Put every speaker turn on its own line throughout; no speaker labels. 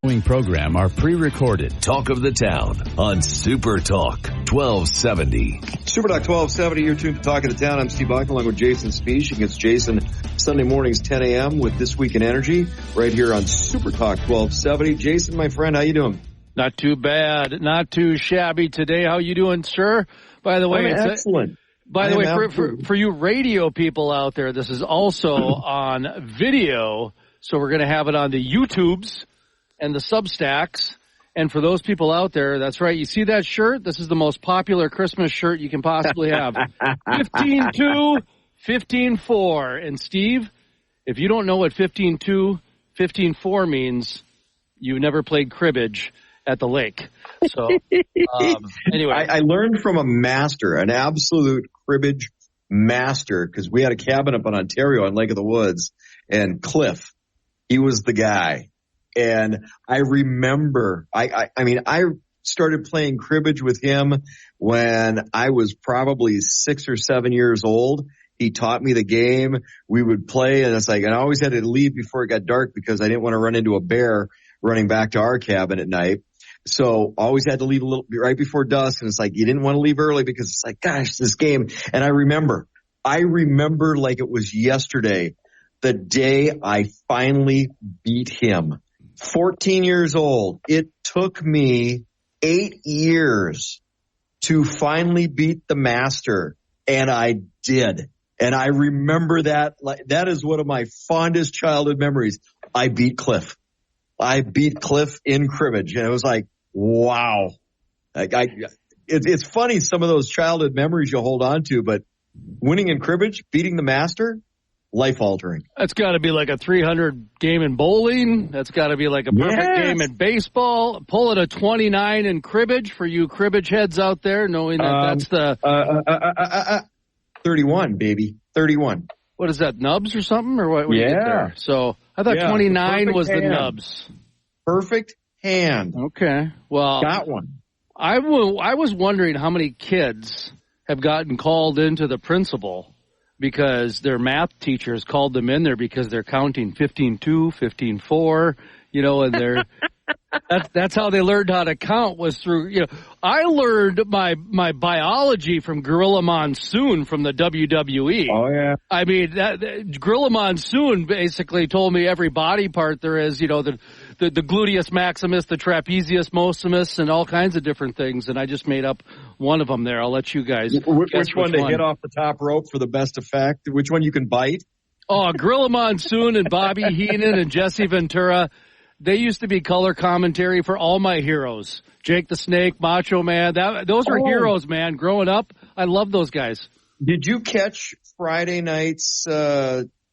program are pre-recorded.
Talk of the Town on Super Talk 1270.
Super Talk 1270, you're tuned to Talk of the Town. I'm Steve Bach along with Jason Speech against Jason Sunday mornings 10 a.m. with This Week in Energy right here on Super Talk 1270. Jason, my friend, how you doing?
Not too bad. Not too shabby today. How you doing, sir? By the way,
it's excellent.
By the way, for you radio people out there, this is also on video, so we're going to have it on the YouTubes and the Substacks. And for those people out there, that's right. You see that shirt? This is the most popular Christmas shirt you can possibly have. 15-2, 15-4. And Steve, if you don't know what 15-2, 15-4 means, you never played cribbage at the lake. So, anyway.
I learned from a master, an absolute cribbage master, because we had a cabin up in Ontario on Lake of the Woods, and Cliff, he was the guy. And I remember, I started playing cribbage with him when I was probably 6 or 7 years old. He taught me the game. We would play, and it's like, and I always had to leave before it got dark because I didn't want to run into a bear running back to our cabin at night. So always had to leave a little right before dusk. And it's like, you didn't want to leave early because it's like, gosh, this game. And I remember like it was yesterday, the day I finally beat him. 14 years old. It took me 8 years to finally beat the master, and I did. And I remember that, like, that is one of my fondest childhood memories. I beat Cliff. I beat Cliff in cribbage, and it was like, wow. It's funny, some of those childhood memories you hold on to, but winning in cribbage, beating the master, life-altering.
That's got to be like a 300 game in bowling. That's got to be like a perfect game in baseball. Pulling a 29 in cribbage for you cribbage heads out there, knowing that that's the
31, baby, 31.
What is that, nubs or something, or what?
Yeah.
You get there? So I thought 29 was the nubs.
Perfect hand.
Okay, well,
got one.
I was wondering how many kids have gotten called into the principal because their math teachers called them in there because they're counting 15-2, 15-4, and they're that's how they learned how to count, was through, I learned my biology from Gorilla Monsoon from the WWE.
Oh, yeah.
I mean, Gorilla Monsoon basically told me every body part there is, the gluteus maximus, the trapezius maximus, and all kinds of different things. And I just made up one of them there. I'll let you guys guess
which one to hit off the top rope for the best effect? Which one you can bite?
Oh, Gorilla Monsoon and Bobby Heenan and Jesse Ventura. They used to be color commentary for all my heroes. Jake the Snake, Macho Man. Those were heroes, man. Growing up, I love those guys.
Did you catch Friday night's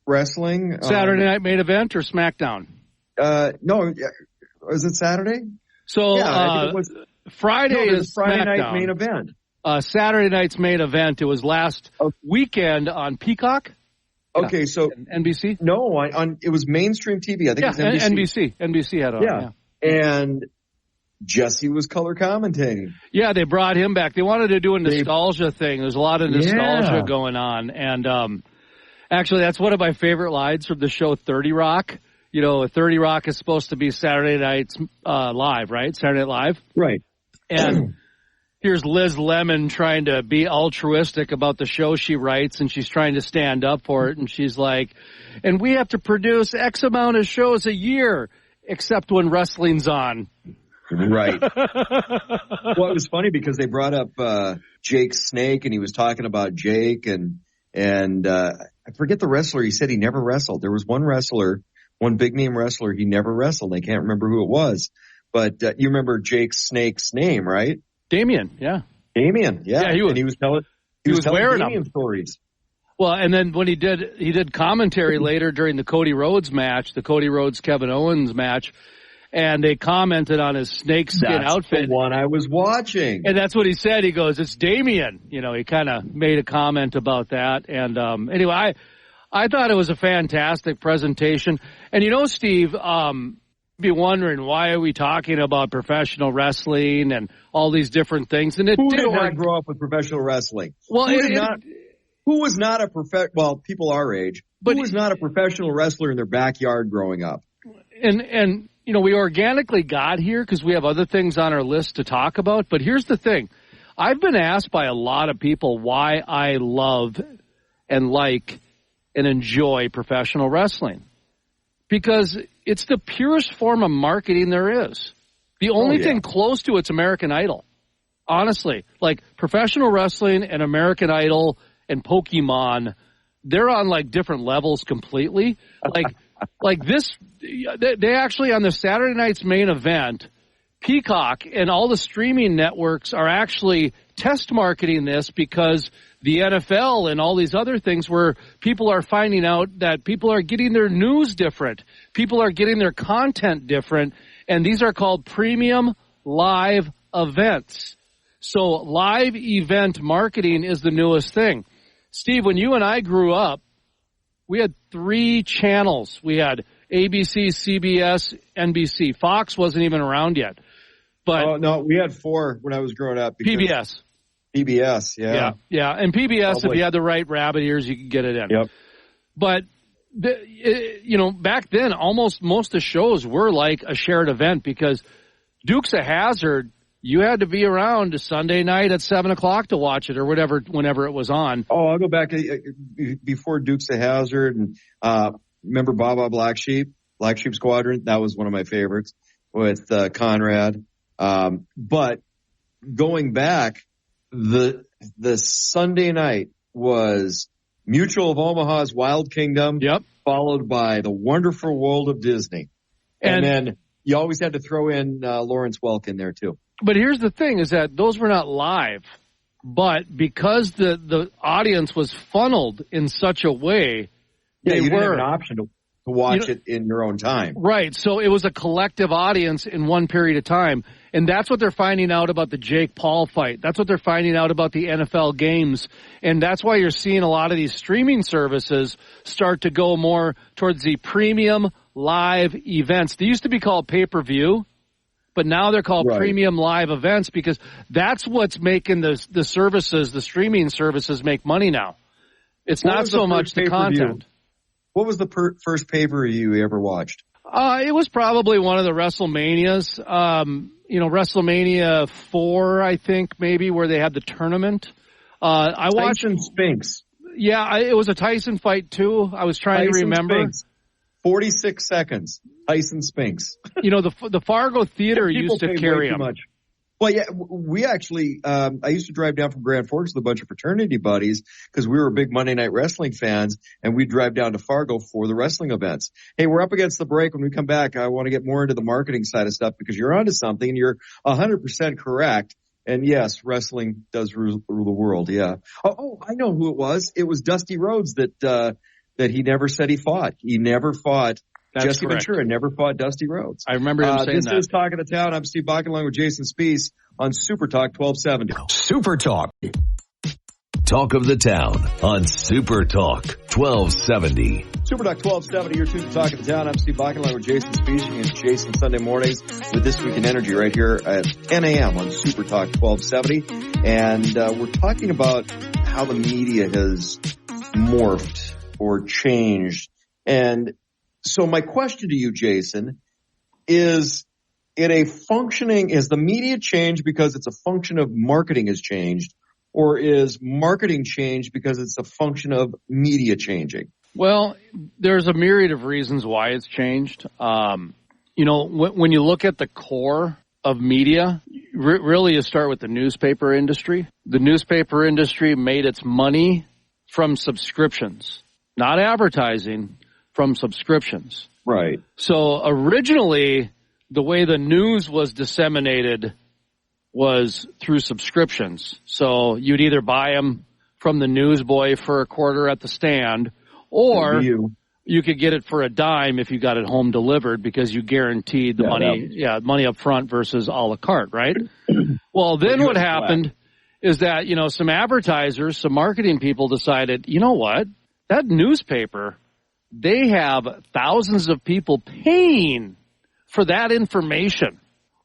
wrestling?
Saturday night main event or SmackDown?
No. Was it Saturday?
So
I think it was
Friday is
Friday
SmackDown.
night main event.
Saturday night's main event. It was last weekend on Peacock.
Okay, so
NBC?
No, it was mainstream TV. I think it was NBC.
NBC had on. Yeah.
And Jesse was color commentating.
Yeah, they brought him back. They wanted to do a nostalgia thing. There's a lot of nostalgia going on. And actually, that's one of my favorite lines from the show 30 Rock. 30 Rock is supposed to be Saturday nights live, right? Saturday Night Live.
Right.
And here's Liz Lemon trying to be altruistic about the show she writes, and she's trying to stand up for it. And she's like, and we have to produce X amount of shows a year, except when wrestling's on.
Right. Well, it was funny because they brought up Jake Snake, and he was talking about Jake, and I forget the wrestler. He said he never wrestled. There was one big name wrestler he never wrestled. I can't remember who it was. But you remember Jake Snake's name, right?
Damien, yeah.
Damien, yeah.
Yeah, he was
telling
wearing
Damien
them.
Stories.
Well, and then when he did commentary later during the Cody Rhodes match, the Cody Rhodes Kevin Owens match, and they commented on his snakeskin outfit.
That's the one I was watching.
And that's what he said. He goes, "It's Damien." He kind of made a comment about that. And anyway, I thought it was a fantastic presentation. And Steve, be wondering, why are we talking about professional wrestling and all these different things? And
who did not grow up with professional wrestling?
Well,
who was not a people our age, who was not a professional wrestler in their backyard growing up?
And we organically got here because we have other things on our list to talk about. But here's the thing. I've been asked by a lot of people why I love and like and enjoy professional wrestling. Because it's the purest form of marketing there is. The only thing close to it's American Idol. Honestly, like professional wrestling and American Idol and Pokemon, they're on like different levels completely. Like this, they actually on the Saturday night's main event, Peacock and all the streaming networks are actually test marketing this because the NFL and all these other things where people are finding out that people are getting their news different. People are getting their content different. And these are called premium live events. So live event marketing is the newest thing. Steve, when you and I grew up, we had 3 channels. We had ABC, CBS, NBC. Fox wasn't even around yet. But
no, we had 4 when I was growing up.
PBS.
PBS, yeah.
Yeah, and PBS, if you had the right rabbit ears, you could get it in.
Yep.
But, back then, almost most of the shows were like a shared event because Dukes of Hazzard, you had to be around a Sunday night at 7 o'clock to watch it or whatever, whenever it was on.
Oh, I'll go back before Dukes of Hazzard. And remember Baba Black Sheep Squadron? That was one of my favorites with Conrad. But going back, the Sunday night was Mutual of Omaha's Wild Kingdom, followed by The Wonderful World of Disney. And then you always had to throw in Lawrence Welk in there, too.
But here's the thing, is that those were not live. But because the audience was funneled in such a way,
you didn't have an option to watch it in your own time.
Right. So it was a collective audience in one period of time. And that's what they're finding out about the Jake Paul fight. That's what they're finding out about the NFL games. And that's why you're seeing a lot of these streaming services start to go more towards the premium live events. They used to be called pay-per-view, but now they're called premium live events because that's what's making the services, the streaming services make money now. It's not so much the content.
What was the first pay-per-view you ever watched?
It was probably one of the WrestleManias. WrestleMania 4, I think, maybe, where they had the tournament. I watched
Tyson Spinks.
Yeah, it was a Tyson fight, too. I was trying to remember.
Spinks. 46 seconds. Tyson Spinks.
The Fargo Theater used to carry him.
Much. Well, yeah, we actually, I used to drive down from Grand Forks with a bunch of fraternity buddies because we were big Monday Night Wrestling fans, and we'd drive down to Fargo for the wrestling events. Hey, we're up against the break. When we come back, I want to get more into the marketing side of stuff because you're onto something, and you're 100% correct. And yes, wrestling does rule the world, yeah. Oh, I know who it was. It was Dusty Rhodes that he never said he fought. He never fought.
That's
Jesse
correct.
Ventura never fought Dusty Rhodes.
I remember him saying
this
that.
This is Talk of the Town. I'm Steve Bach along with Jason Spiess on Super Talk 1270.
Super Talk. Talk of the Town on Super Talk 1270.
Super Talk 1270, you're tuned to Talk of the Town. I'm Steve Bach along with Jason Spiess. You can Jason Sunday mornings with This Week in Energy right here at 10 a.m. on Super Talk 1270. And we're talking about how the media has morphed or changed. And so my question to you, Jason, is the media changed because it's a function of marketing has changed, or is marketing changed because it's a function of media changing?
Well, there's a myriad of reasons why it's changed. When you look at the core of media, really you start with the newspaper industry. The newspaper industry made its money from subscriptions, not advertising, from subscriptions.
Right.
So originally, the way the news was disseminated was through subscriptions. So you'd either buy them from the newsboy for a quarter at the stand, or you could get it for a dime if you got it home delivered because you guaranteed the money up front versus a la carte, right? Well, then what happened is that, some advertisers, some marketing people decided, you know what? That newspaper, they have thousands of people paying for that information.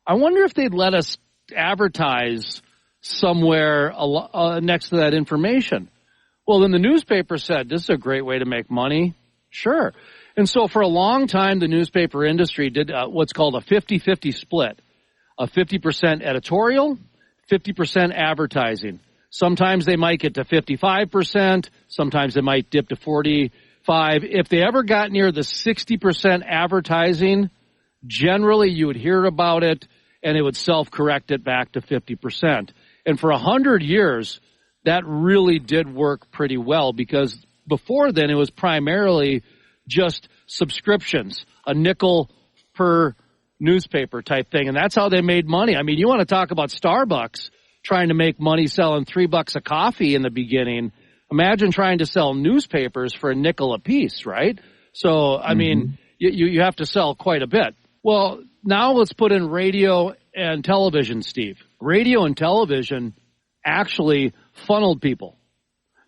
I wonder if they'd let us advertise somewhere next to that information. Well, then the newspaper said, this is a great way to make money. Sure. And so for a long time, the newspaper industry did what's called a 50-50 split, a 50% editorial, 50% advertising. Sometimes they might get to 55%. Sometimes they might dip to 45%. If they ever got near the 60% advertising, generally you would hear about it and it would self-correct it back to 50%. And for 100 years, that really did work pretty well because before then it was primarily just subscriptions, a nickel per newspaper type thing. And that's how they made money. I mean, you want to talk about Starbucks trying to make money selling $3 a coffee in the beginning. Imagine trying to sell newspapers for a nickel a piece, right? So, I mean, you have to sell quite a bit. Well, now let's put in radio and television, Steve. Radio and television actually funneled people.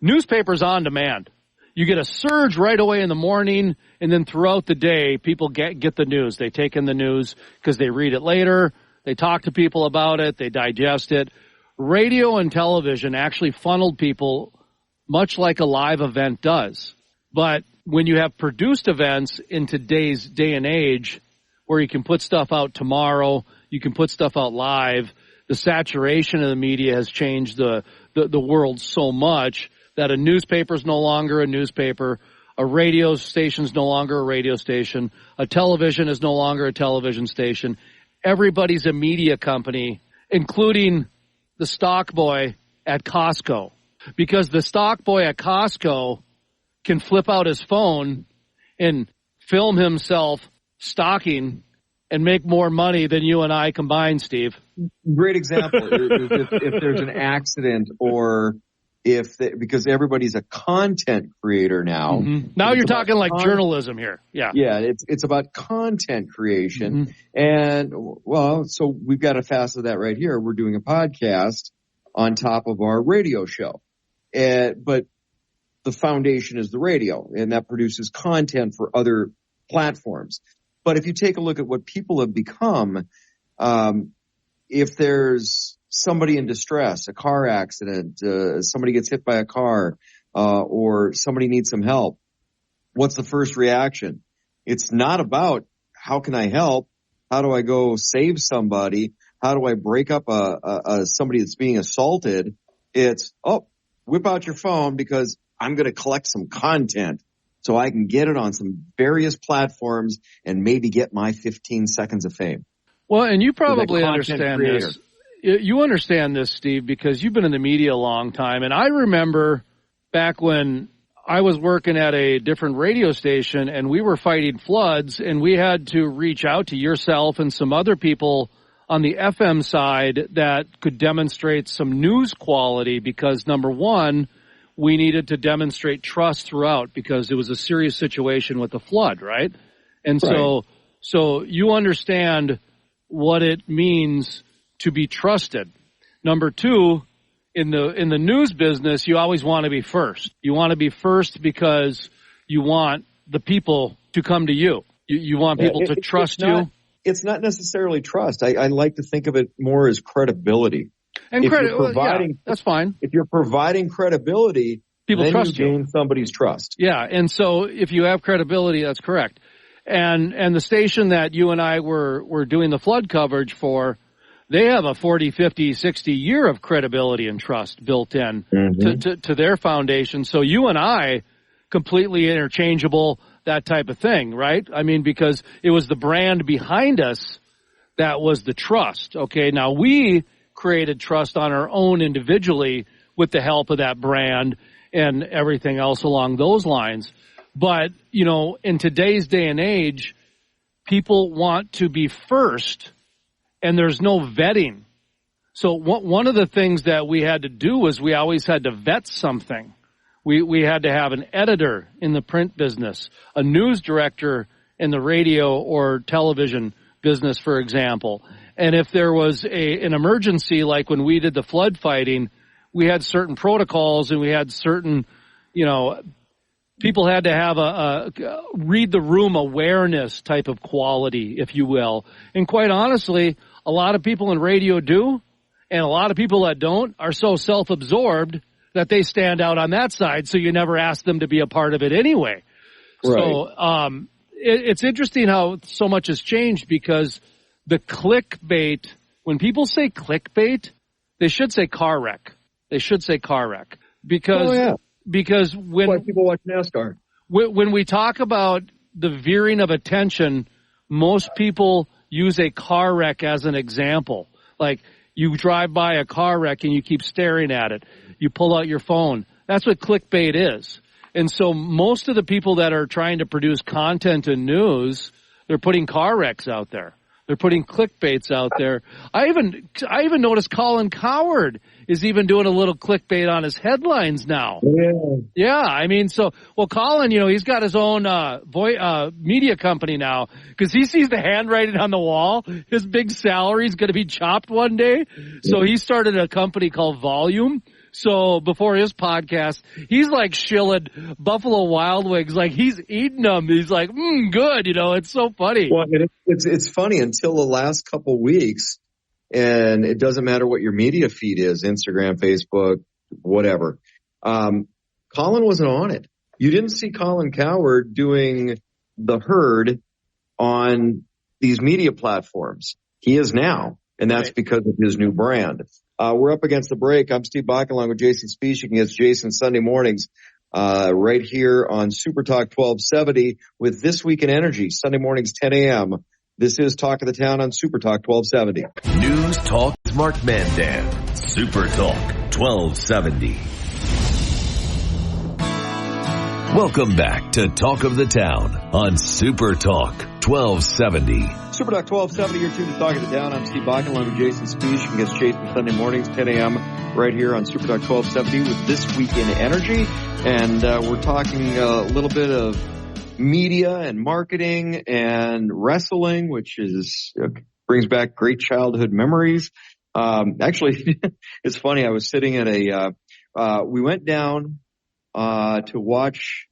Newspapers on demand. You get a surge right away in the morning, and then throughout the day, people get the news. They take in the news because they read it later. They talk to people about it. They digest it. Radio and television actually funneled people much like a live event does. But when you have produced events in today's day and age where you can put stuff out tomorrow, you can put stuff out live, the saturation of the media has changed the world so much that a newspaper is no longer a newspaper, a radio station is no longer a radio station, a television is no longer a television station. Everybody's a media company, including the stock boy at Costco. Because the stock boy at Costco can flip out his phone and film himself stocking and make more money than you and I combined, Steve.
Great example. if there's an accident or because everybody's a content creator now.
Mm-hmm. Now you're talking like journalism here. Yeah.
Yeah, it's about content creation. And, well, so we've got a facet of that right here. We're doing a podcast on top of our radio show. But the foundation is the radio, and that produces content for other platforms. But if you take a look at what people have become, if there's somebody in distress, a car accident, somebody gets hit by a car, or somebody needs some help, what's the first reaction? It's not about how can I help? How do I go save somebody? How do I break up somebody that's being assaulted? It's, whip out your phone because I'm going to collect some content so I can get it on some various platforms and maybe get my 15 seconds of fame.
Well, and you probably understand this. You understand this, Steve, because you've been in the media a long time. And I remember back when I was working at a different radio station and we were fighting floods and we had to reach out to yourself and some other people on the FM side that could demonstrate some news quality because, number one, we needed to demonstrate trust throughout because it was a serious situation with the flood, right? And so you understand what it means to be trusted. Number two, in the news business, you always want to be first. You want to be first because you want the people to come to you. You want people to trust you.
It's not necessarily trust. I like to think of it more as credibility.
And that's fine.
If you're providing credibility,
people
then
trust
you gain somebody's trust.
Yeah, and so if you have credibility, that's correct. And the station that you and I were doing the flood coverage for, they have a 40, 50, 60 year of credibility and trust built in to their foundation. So you and I, completely interchangeable, that type of thing, right? I mean, because it was the brand behind us that was the trust. Okay, now we created trust on our own individually with the help of that brand and everything else along those lines. But, you know, in today's day and age, people want to be first and there's no vetting. So one of the things that we had to do was we always had to vet something. We had to have an editor in the print business, a news director in the radio or television business, for example. And if there was an emergency, like when we did the flood fighting, we had certain protocols and we had certain, people had to have a read the room awareness type of quality, if you will. And quite honestly, a lot of people in radio do, and a lot of people that don't are so self-absorbed that they stand out on that side, so you never ask them to be a part of it anyway. Right. So it's interesting how so much has changed because the clickbait, when people say clickbait, they should say car wreck. They should say car wreck because when
why people watch NASCAR.
When we talk about the veering of attention, most people use a car wreck as an example. Like you drive by a car wreck and you keep staring at it. You pull out your phone. That's what clickbait is. And so most of the people that are trying to produce content and news, they're putting car wrecks out there. They're putting clickbaits out there. I even noticed Colin Cowherd is even doing a little clickbait on his headlines now. Yeah. I mean, Colin, he's got his own media company now because he sees the handwriting on the wall. His big salary is going to be chopped one day. So he started a company called Volume. So before his podcast, he's like shilling Buffalo Wild Wings, like he's eating them. He's like, good. It's so funny.
Well, it's funny until the last couple weeks, and it doesn't matter what your media feed is, Instagram, Facebook, whatever. Colin wasn't on it. You didn't see Colin Cowherd doing the herd on these media platforms. He is now, and that's because of his new brand. We're up against the break. I'm Steve Bach along with Jason Spieshik against Jason Sunday mornings, right here on Super Talk 1270 with This Week in Energy, Sunday mornings 10 a.m. This is Talk of the Town on Super Talk 1270.
News Talk Bismarck and Mandan. Super Talk 1270. Welcome back to Talk of the Town on Super Talk 1270.
Super Talk 1270, you're tuned to Talk of the Town. I'm Steve Bach along with Jason Spieshik against Jason Sunday mornings, 10 a.m. right here on Super Talk 1270 with This Week in Energy. And we're talking a little bit of media and marketing and wrestling, which brings back great childhood memories. Actually, it's funny. I was sitting at we went down to watch,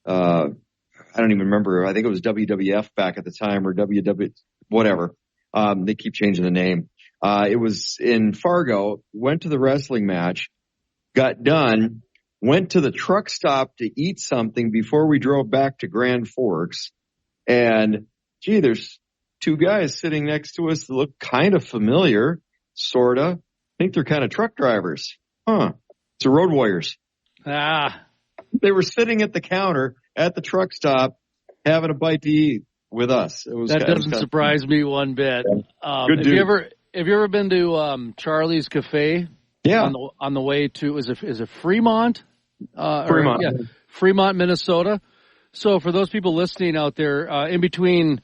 I don't even remember. I think it was WWF back at the time or WW, whatever. They keep changing the name. It was in Fargo, went to the wrestling match, got done, went to the truck stop to eat something before we drove back to Grand Forks. And there's two guys sitting next to us that look kind of familiar, sorta. I think they're kind of truck drivers. It's the Road Warriors. They were sitting at the counter at the truck stop having a bite to eat with us.
That doesn't surprise me one bit.
Yeah. Good dude.
Have you ever been to Charlie's Cafe?
Yeah.
On the way to is it Fremont?
Fremont.
Fremont, Minnesota. So for those people listening out there, in between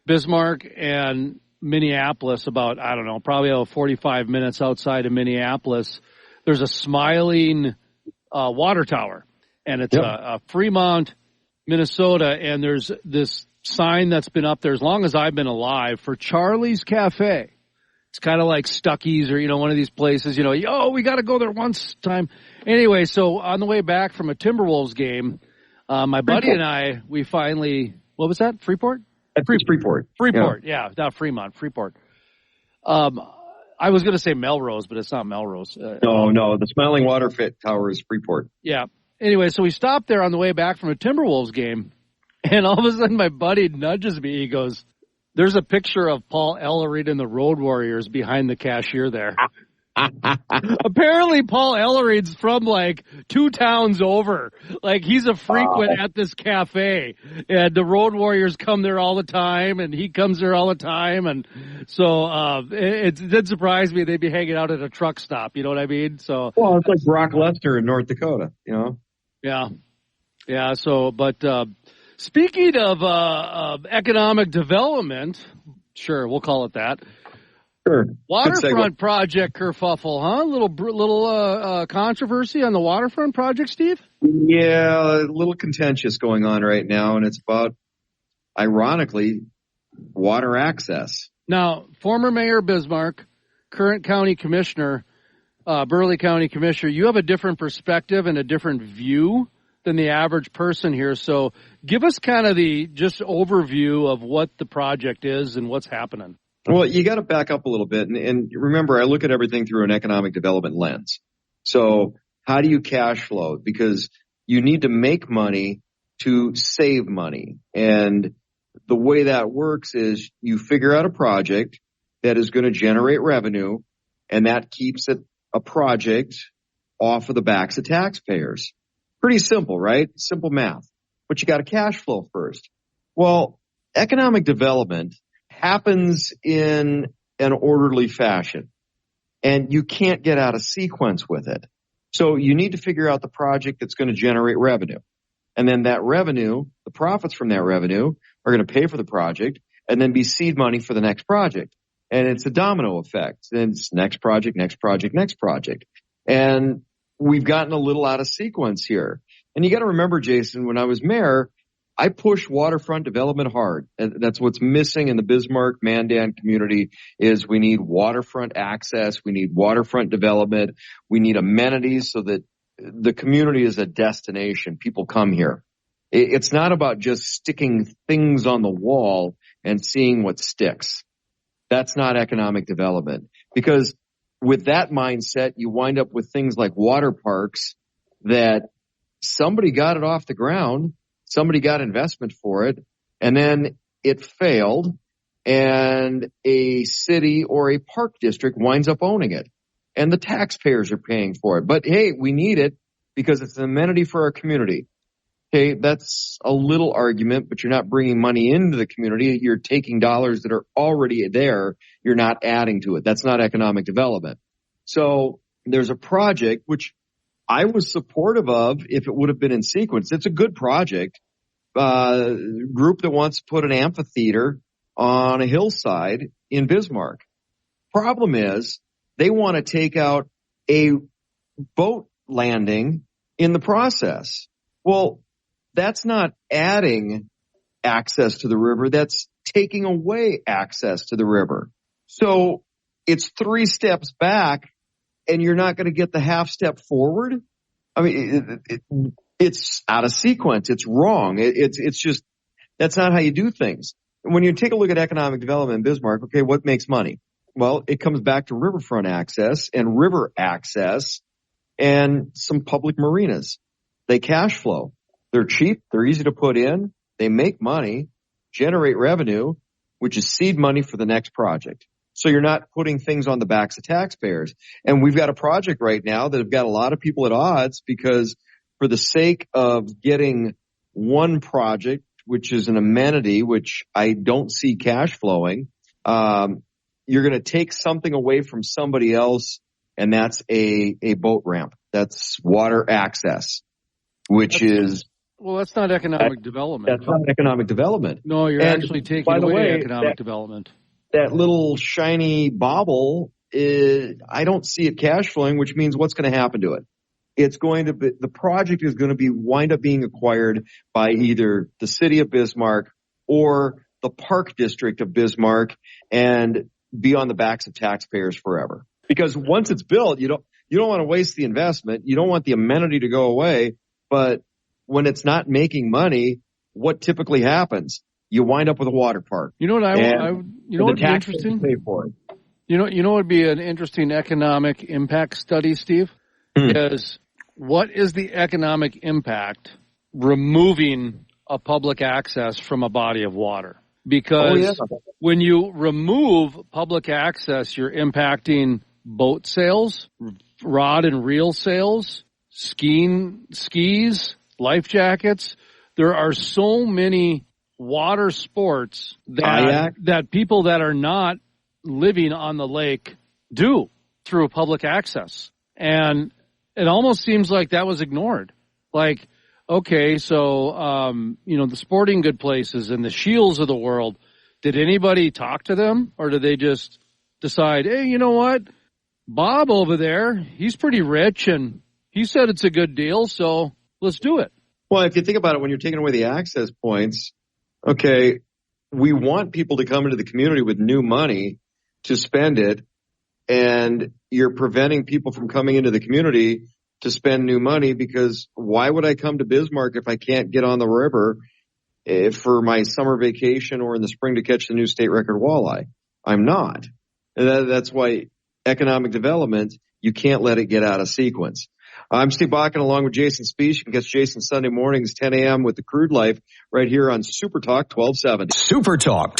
Bismarck and Minneapolis, about probably 45 minutes outside of Minneapolis, there's a smiling water tower. And it's Fremont, Minnesota, and there's this sign that's been up there as long as I've been alive for Charlie's Cafe. It's kind of like Stuckey's or, one of these places, we got to go there once time. Anyway, so on the way back from a Timberwolves game, my buddy and I, we finally, what was that? Freeport?
Freeport.
Freeport, yeah, not Fremont, Freeport. I was going to say Melrose, but it's not Melrose.
No, the Smiling Water Tower is Freeport.
Yeah. Anyway, so we stopped there on the way back from a Timberwolves game, and all of a sudden my buddy nudges me. He goes, there's a picture of Paul Ellery and the Road Warriors behind the cashier there. Apparently Paul Ellery's from like 2 towns over. Like he's a frequent at this cafe, and the Road Warriors come there all the time, and he comes there all the time. And so, it did surprise me they'd be hanging out at a truck stop. You know what I mean? So,
well, it's like Brock Lesnar in North Dakota,
Yeah. Yeah. So, but, speaking of economic development, sure, we'll call it that.
Sure.
Waterfront project kerfuffle, huh? Little controversy on the waterfront project, Steve?
Yeah, a little contentious going on right now, and it's about, ironically, water access.
Now, former Mayor Bismarck, current county commissioner, Burley County Commissioner, you have a different perspective and a different view than the average person here. So give us kind of the just overview of what the project is and what's happening.
Well, you got to back up a little bit. And remember, I look at everything through an economic development lens. So how do you cash flow? Because you need to make money to save money. And the way that works is you figure out a project that is going to generate revenue, and that keeps it a project off of the backs of taxpayers. Pretty simple, right? Simple math. But you got to cash flow first. Well, economic development happens in an orderly fashion, and you can't get out of sequence with it. So you need to figure out the project that's going to generate revenue. And then that revenue, the profits from that revenue, are going to pay for the project and then be seed money for the next project. And it's a domino effect. And it's next project, next project, next project. And we've gotten a little out of sequence here. And you got to remember, Jason, when I was mayor, I pushed waterfront development hard. And that's what's missing in the Bismarck Mandan community is we need waterfront access. We need waterfront development. We need amenities so that the community is a destination. People come here. It's not about just sticking things on the wall and seeing what sticks. That's not economic development. Because with that mindset, you wind up with things like water parks that somebody got it off the ground, somebody got investment for it, and then it failed, and a city or a park district winds up owning it. And the taxpayers are paying for it. But hey, we need it because it's an amenity for our community. Okay, that's a little argument, but you're not bringing money into the community. You're taking dollars that are already there. You're not adding to it. That's not economic development. So there's a project which I was supportive of if it would have been in sequence. It's a good project. Group that wants to put an amphitheater on a hillside in Bismarck. Problem is, they want to take out a boat landing in the process. Well, that's not adding access to the river. That's taking away access to the river. So it's 3 steps back, and you're not going to get the half step forward. I mean, it's out of sequence. It's wrong. It's just, that's not how you do things. When you take a look at economic development in Bismarck, okay, what makes money? Well, it comes back to riverfront access and river access and some public marinas. They cash flow. They're cheap. They're easy to put in. They make money, generate revenue, which is seed money for the next project. So you're not putting things on the backs of taxpayers. And we've got a project right now that have got a lot of people at odds because for the sake of getting one project, which is an amenity, which I don't see cash flowing, you're going to take something away from somebody else, and that's a boat ramp. That's water access, which is...
Well, that's not economic development.
That's not economic development.
No, you're actually taking away economic development.
That little shiny bauble, I don't see it cash flowing, which means what's going to happen to it? It's going to be, the project is going to wind up being acquired by either the city of Bismarck or the park district of Bismarck and be on the backs of taxpayers forever. Because once it's built, you don't want to waste the investment. You don't want the amenity to go away. But when it's not making money, what typically happens? You wind up with a water park.
You know what you know what would be interesting?
Pay for it.
You know what would be an interesting economic impact study, Steve? Is what is the economic impact removing a public access from a body of water? Because when you remove public access, you're impacting boat sales, rod and reel sales, skis, life jackets. There are so many water sports that people that are not living on the lake do through public access. And it almost seems like that was ignored. Like, okay, so, the sporting good places and the Shields of the world, did anybody talk to them? Or did they just decide, hey, you know what? Bob over there, he's pretty rich and he said it's a good deal, so let's do it.
Well, if you think about it, when you're taking away the access points, okay, we want people to come into the community with new money to spend it, and you're preventing people from coming into the community to spend new money because why would I come to Bismarck if I can't get on the river for my summer vacation or in the spring to catch the new state record walleye? I'm not. And that's why economic development, you can't let it get out of sequence. I'm Steve Bakken along with Jason Speech. You can catch Jason Sunday mornings, 10 a.m. with The Crude Life right here on Super Talk 1270.
Super Talk.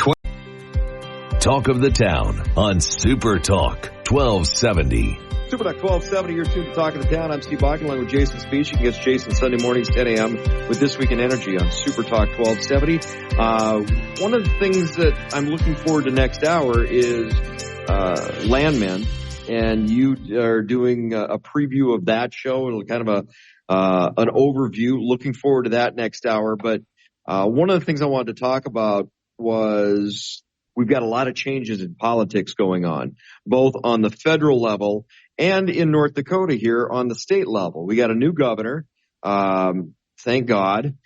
Talk of the Town on Super Talk 1270.
Super Talk 1270, you're tuned to Talk of the Town. I'm Steve Bakken along with Jason Speech. You can catch Jason Sunday mornings, 10 a.m. with This Week in Energy on Super Talk 1270. One of the things that I'm looking forward to next hour is Landmen. And you are doing a preview of that show, kind of an overview. Looking forward to that next hour. But one of the things I wanted to talk about was we've got a lot of changes in politics going on, both on the federal level and in North Dakota here on the state level. We got a new governor. Thank God.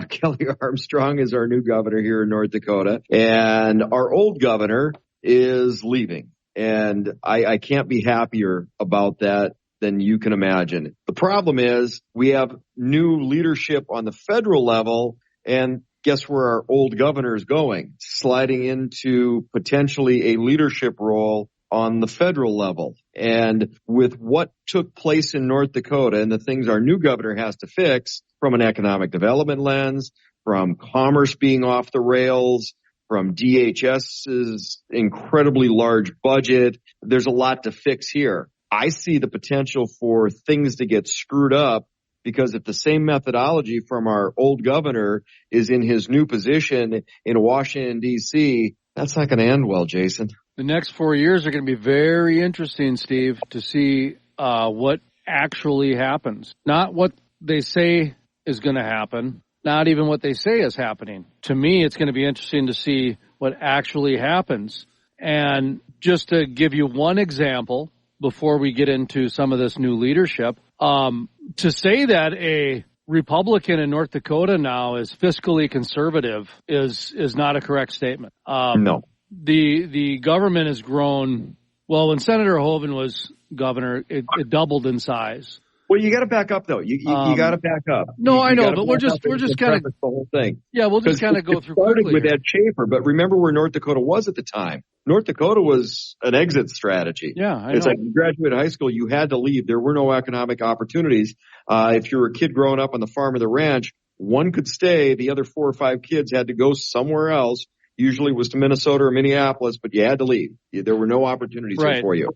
Kelly Armstrong is our new governor here in North Dakota, and our old governor is leaving. And I can't be happier about that than you can imagine. The problem is we have new leadership on the federal level, and guess where our old governor is going? Sliding into potentially a leadership role on the federal level. And with what took place in North Dakota and the things our new governor has to fix from an economic development lens, from commerce being off the rails, from DHS's incredibly large budget, there's a lot to fix here. I see the potential for things to get screwed up because if the same methodology from our old governor is in his new position in Washington, D.C., that's not going to end well, Jason.
The next 4 years are going to be very interesting, Steve, to see what actually happens. Not what they say is going to happen. Not even what they say is happening. To me, it's going to be interesting to see what actually happens. And just to give you one example before we get into some of this new leadership, to say that a Republican in North Dakota now is fiscally conservative is not a correct statement.
No.
The government has grown. Well, when Senator Hoeven was governor, it doubled in size.
Well, you got to back up though. You got to back up.
No, I know, but we're just kind of
the whole thing.
Yeah, we'll just kind of go through
quickly. Started with
here.
Ed Schaefer, but remember where North Dakota was at the time. North Dakota was an exit strategy.
Yeah, I
it's
know.
like you graduated high school, you had to leave. There were no economic opportunities. If you were a kid growing up on the farm or the ranch, one could stay. The other 4 or 5 kids had to go somewhere else. Usually it was to Minnesota or Minneapolis, but you had to leave. There were no opportunities there for you.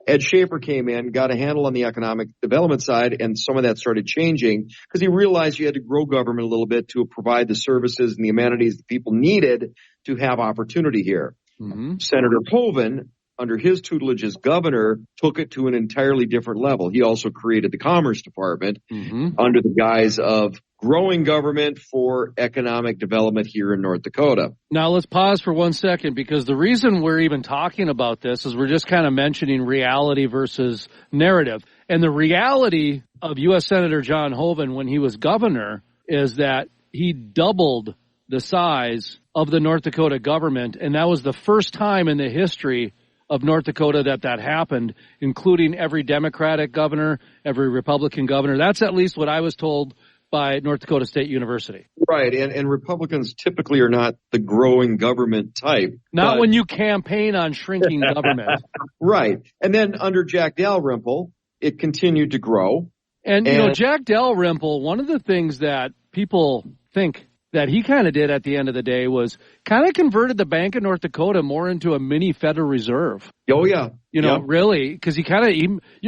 Ed Schaefer came in, got a handle on the economic development side, and some of that started changing because he realized you had to grow government a little bit to provide the services and the amenities that people needed to have opportunity here. Mm-hmm. Senator Hoeven, under his tutelage as governor, took it to an entirely different level. He also created the Commerce Department under the guise of growing government for economic development here in North Dakota.
Now let's pause for 1 second because the reason we're even talking about this is we're just kind of mentioning reality versus narrative. And the reality of U.S. Senator John Hoeven when he was governor is that he doubled the size of the North Dakota government, and that was the first time in the history of North Dakota that happened, including every Democratic governor, every Republican governor. That's at least what I was told by North Dakota State University.
Right, and Republicans typically are not the growing government type.
Not when you campaign on shrinking government.
Right, and then under Jack Dalrymple, it continued to grow.
And you know, Jack Dalrymple, one of the things that people think that he kind of did at the end of the day was kind of converted the Bank of North Dakota more into a mini Federal Reserve.
Oh, yeah.
You know, really, because he kind of,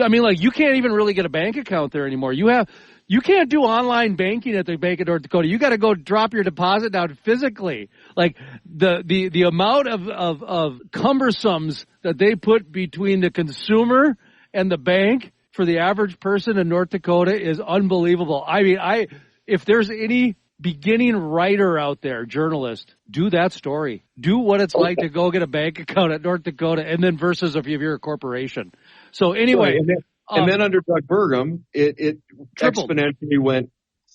I mean, like, you can't even really get a bank account there anymore. You can't do online banking at the Bank of North Dakota. You got to go drop your deposit down physically. Like the amount of cumbersomes that they put between the consumer and the bank for the average person in North Dakota is unbelievable. I mean, if there's any beginning writer out there, journalist, do that story. Do what it's like to go get a bank account at North Dakota, and then versus if you're a corporation. So anyway.
Right. And then under Doug Burgum, it exponentially went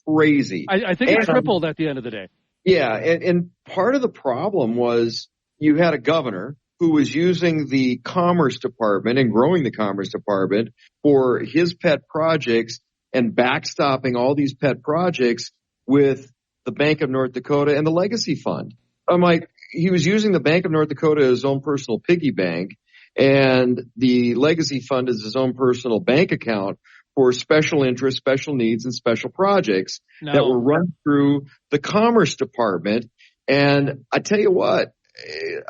crazy.
I think it tripled at the end of the day.
Yeah, and part of the problem was you had a governor who was using the Commerce Department and growing the Commerce Department for his pet projects and backstopping all these pet projects with the Bank of North Dakota and the Legacy Fund. I'm like, he was using the Bank of North Dakota as his own personal piggy bank, and the Legacy Fund is his own personal bank account for special interests, special needs, and special projects that were run through the Commerce Department. And I tell you what,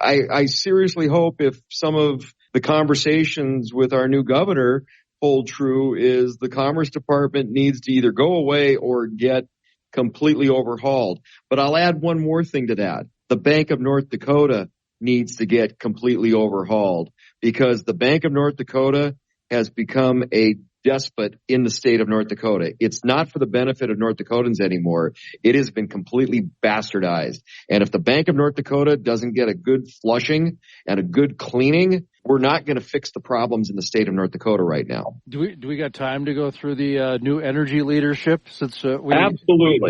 I seriously hope if some of the conversations with our new governor hold true, is the Commerce Department needs to either go away or get completely overhauled. But I'll add one more thing to that. The Bank of North Dakota needs to get completely overhauled, because the Bank of North Dakota has become a despot in the state of North Dakota. It's not for the benefit of North Dakotans anymore. It has been completely bastardized. And if the Bank of North Dakota doesn't get a good flushing and a good cleaning, we're not going to fix the problems in the state of North Dakota right now.
Do we got time to go through the new energy leadership?
Absolutely.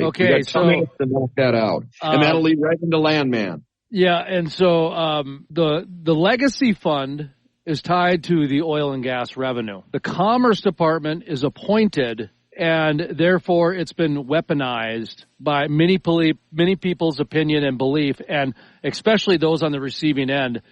Okay,
we got 2 minutes to knock that out, and that'll lead right into Landman.
Yeah, and so the legacy fund is tied to the oil and gas revenue. The Commerce Department is appointed, and therefore it's been weaponized by many people's opinion and belief, and especially those on the receiving end.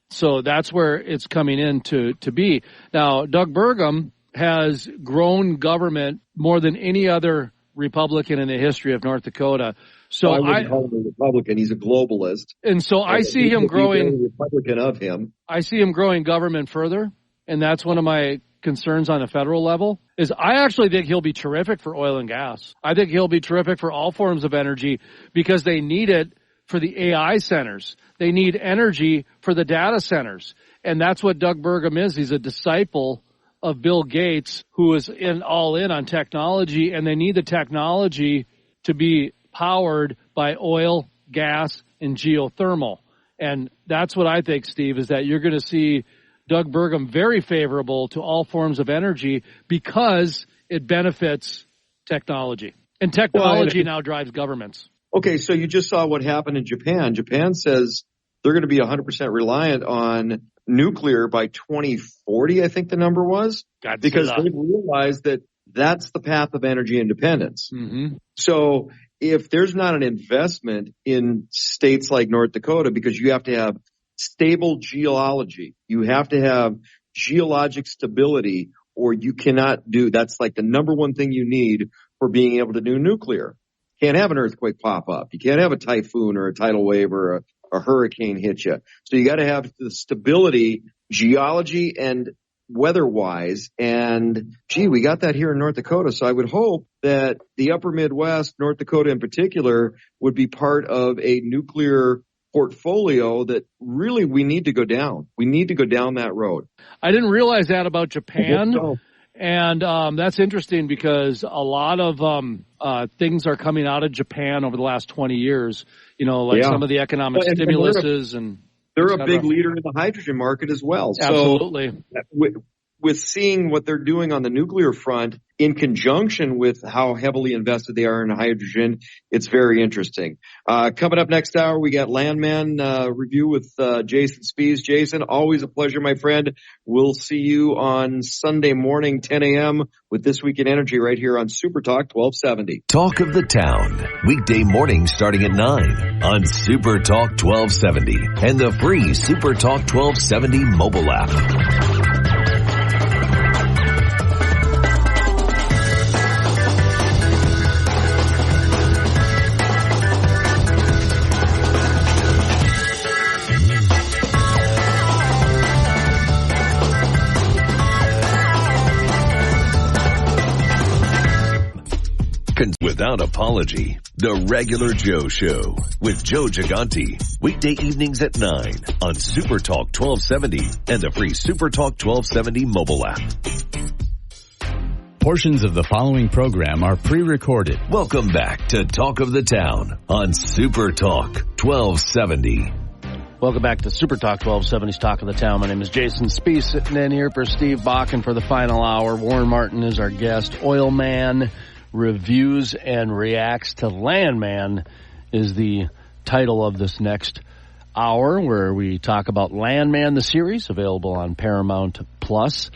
So that's where it's coming in to be. Now, Doug Burgum has grown government more than any other Republican in the history of North Dakota. So
I wouldn't call him a Republican. He's a globalist.
And so I see him growing.
Republican of him.
I see him growing government further, and that's one of my concerns on a federal level. Is I actually think he'll be terrific for oil and gas. I think he'll be terrific for all forms of energy, because they need it for the AI centers. They need energy for the data centers, and that's what Doug Burgum is. He's a disciple of Bill Gates, who is all in on technology, and they need the technology to be powered by oil, gas, and geothermal. And that's what I think, Steve, is that you're going to see Doug Burgum very favorable to all forms of energy, because it benefits technology. And technology now drives governments.
Okay, so you just saw what happened in Japan. Japan says they're going to be 100% reliant on nuclear by 2040, I think the number was, because they realized that that's the path of energy independence.
Mm-hmm.
So if there's not an investment in states like North Dakota, because you have to have stable geology, you have to have geologic stability, or you cannot do, that's like the number one thing you need for being able to do nuclear. Can't have an earthquake pop up. You can't have a typhoon or a tidal wave or a hurricane hit you. So you got to have the stability, geology and weather-wise. And, gee, we got that here in North Dakota. So I would hope that the upper Midwest, North Dakota in particular, would be part of a nuclear portfolio that really we need to go down. We need to go down that road.
I didn't realize that about Japan. And that's interesting, because a lot of things are coming out of Japan over the last 20 years, some of the economic stimuluses. And
they're a big leader in the hydrogen market as well.
Absolutely.
So with seeing what they're doing on the nuclear front in conjunction with how heavily invested they are in hydrogen, it's very interesting. Coming up next hour, we got Landman review with Jason Spies. Jason, always a pleasure, my friend. We'll see you on Sunday morning, 10 a.m. with This Week in Energy right here on Super Talk 1270.
Talk of the Town, weekday mornings starting at 9 on Super Talk 1270 and the free Super Talk 1270 mobile app. Without apology, The Regular Joe Show with Joe Gigante. Weekday evenings at 9 on Super Talk 1270 and the free Super Talk 1270 mobile app.
Portions of the following program are pre-recorded.
Welcome back to Talk of the Town on Super Talk 1270.
Welcome back to Super Talk 1270's Talk of the Town. My name is Jason Spies, sitting in here for Steve Bakken for the final hour. Warren Martin is our guest. Oil Man reviews and reacts to Landman is the title of this next hour, where we talk about Landman, the series, available on Paramount Plus,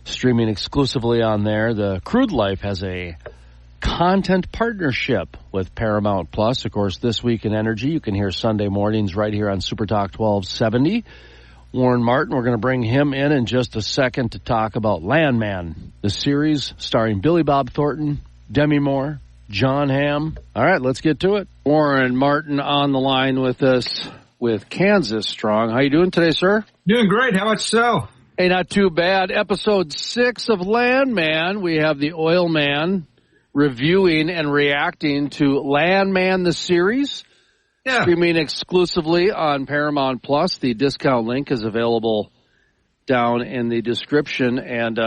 streaming exclusively on there. The Crude Life has a content partnership with Paramount Plus. Of course, This Week in Energy, you can hear Sunday mornings right here on Super Talk 1270. Warren Martin. We're going to bring him in just a second to talk about Landman, the series starring Billy Bob Thornton, Demi Moore, John Hamm. All right, let's get to it. Warren Martin on the line with us with Kansas Strong. How you doing today, sir?
Doing great. How about yourself?
Hey, not too bad. Episode 6 of Landman. We have the Oil Man reviewing and reacting to Landman, the series. Yeah. Streaming exclusively on Paramount Plus. The discount link is available down in the description. And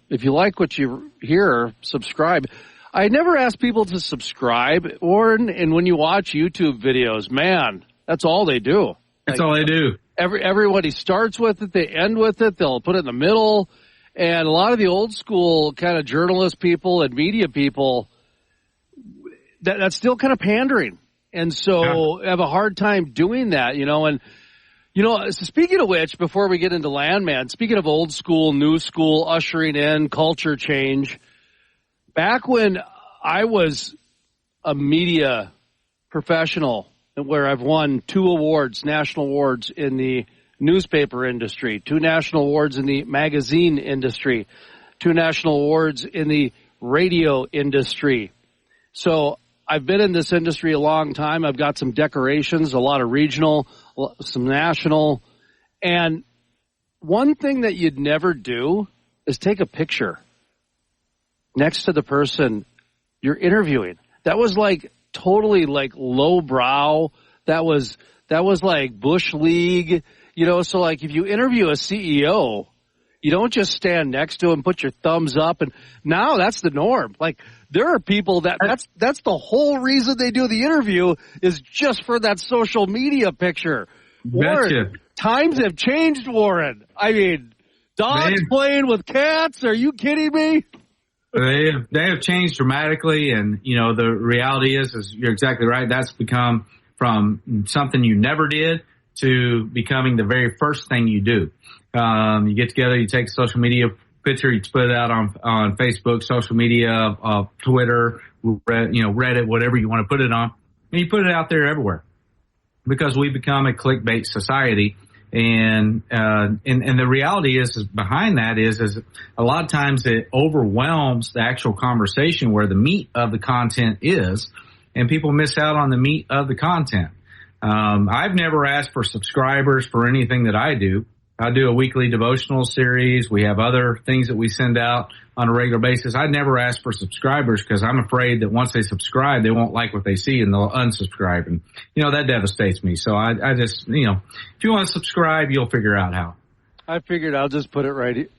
if you like what you hear, subscribe. I never ask people to subscribe, Warren, and when you watch YouTube videos, man, that's all they do.
That's all they do.
Everybody starts with it, they end with it, they'll put it in the middle. And a lot of the old school kind of journalist people and media people, that's still kind of pandering. And so have a hard time doing that, And, speaking of which, before we get into Landman, speaking of old school, new school, ushering in culture change, back when I was a media professional where I've won 2 awards, national awards in the newspaper industry, 2 national awards in the magazine industry, 2 national awards in the radio industry. So I've been in this industry a long time. I've got some decorations, a lot of regional, some national. And one thing that you'd never do is take a picture next to the person you're interviewing. That was like totally like lowbrow. That was like Bush League, so like if you interview a CEO, you don't just stand next to him, put your thumbs up, and now that's the norm. Like there are people that's the whole reason they do the interview is just for that social media picture. Warren, times have changed, Warren. I mean, dogs playing with cats. Are you kidding me?
They have changed dramatically, and the reality is you're exactly right. That's become from something you never did to becoming the very first thing you do. You get together, you take a social media picture, you put it out on Facebook, social media, Twitter, Reddit, whatever you want to put it on, and you put it out there everywhere because we become a clickbait society. And the reality is behind that is a lot of times it overwhelms the actual conversation where the meat of the content is, and people miss out on the meat of the content. I've never asked for subscribers for anything that I do. I do a weekly devotional series. We have other things that we send out on a regular basis. I never ask for subscribers because I'm afraid that once they subscribe, they won't like what they see and they'll unsubscribe. And, that devastates me. So I just, if you want to subscribe, you'll figure out how.
I figured I'll just put it right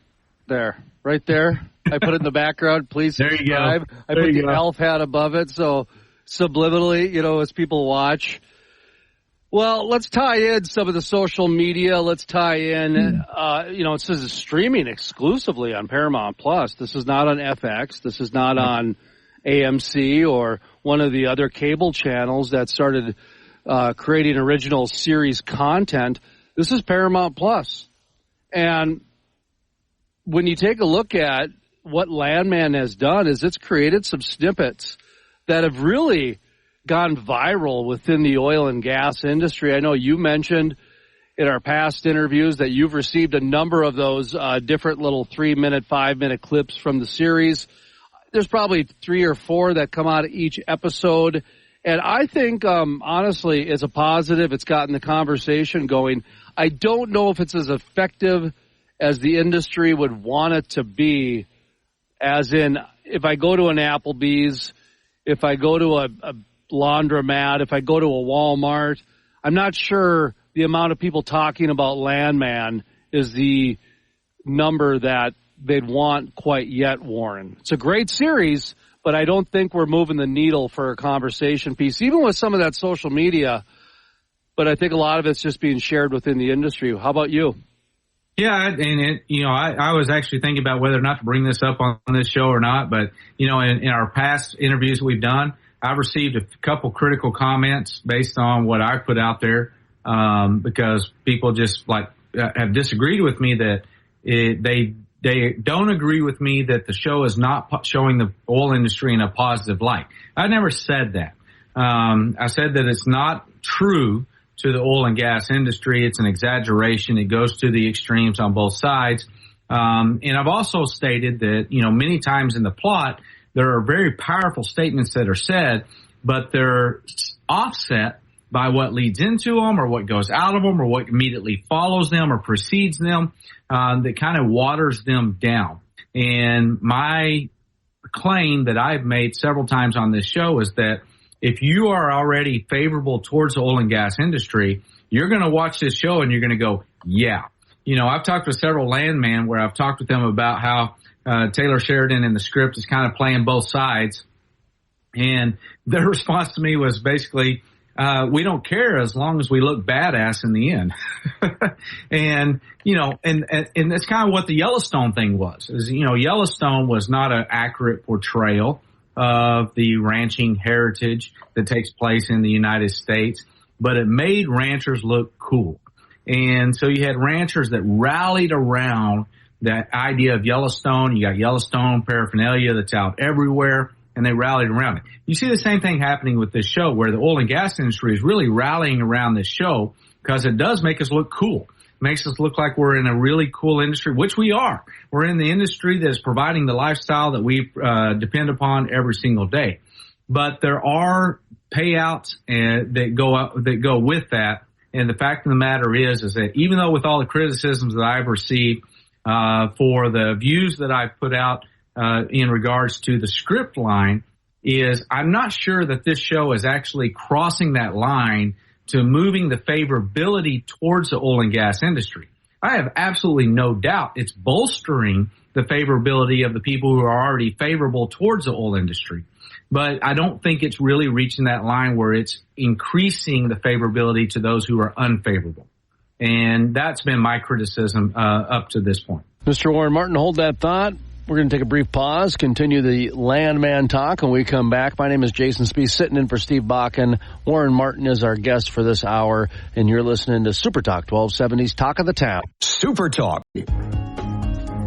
there. Right there. I put it in the background. Please subscribe.
There you go.
I put the elf hat above it. So subliminally, as people watch. Well, let's tie in some of the social media. Let's tie in, it says it's streaming exclusively on Paramount Plus. This is not on FX. This is not on AMC or one of the other cable channels that started creating original series content. This is Paramount Plus. And when you take a look at what Landman has done is it's created some snippets that have really gone viral within the oil and gas industry. I know you mentioned in our past interviews that you've received a number of those different little 3-minute, 5-minute clips from the series. There's probably 3 or 4 that come out of each episode. And I think, honestly, it's a positive. It's gotten the conversation going. I don't know if it's as effective as the industry would want it to be, as in if I go to an Applebee's, if I go to a laundromat, if I go to a Walmart, I'm not sure the amount of people talking about Landman is the number that they'd want quite yet, Warren. It's a great series, but I don't think we're moving the needle for a conversation piece, even with some of that social media. But I think a lot of it's just being shared within the industry. How about you?
Yeah, and I was actually thinking about whether or not to bring this up on this show or not. But, in our past interviews we've done, I've received a couple critical comments based on what I put out there, because people just have disagreed with me that they don't agree with me that the show is not showing the oil industry in a positive light. I never said that. I said that it's not true to the oil and gas industry. It's an exaggeration. It goes to the extremes on both sides. And I've also stated that, many times in the plot, there are very powerful statements that are said, but they're offset by what leads into them or what goes out of them or what immediately follows them or precedes them, that kind of waters them down. And my claim that I've made several times on this show is that if you are already favorable towards the oil and gas industry, you're going to watch this show and you're going to go, yeah. I've talked with several landmen where I've talked with them about how Taylor Sheridan in the script is kind of playing both sides. And their response to me was basically, we don't care as long as we look badass in the end. And that's kind of what the Yellowstone thing was. Yellowstone was not an accurate portrayal of the ranching heritage that takes place in the United States, but it made ranchers look cool. And so you had ranchers that rallied around that idea of Yellowstone. You got Yellowstone paraphernalia that's out everywhere, and they rallied around it. You see the same thing happening with this show, where the oil and gas industry is really rallying around this show because it does make us look cool. It makes us look like we're in a really cool industry, which we are. We're in the industry that is providing the lifestyle that we depend upon every single day. But there are payouts that go with that. And the fact of the matter is that even though with all the criticisms that I've received for the views that I've put out in regards to the script line, is I'm not sure that this show is actually crossing that line to moving the favorability towards the oil and gas industry. I have absolutely no doubt it's bolstering the favorability of the people who are already favorable towards the oil industry. But I don't think it's really reaching that line where it's increasing the favorability to those who are unfavorable. And that's been my criticism up to this point.
Mr. Warren Martin, hold that thought. We're going to take a brief pause, continue the Landman Talk, and we come back. My name is Jason Spieth, sitting in for Steve Bakken. Warren Martin is our guest for this hour, and you're listening to Super Talk 1270's Talk of the Town.
Super Talk.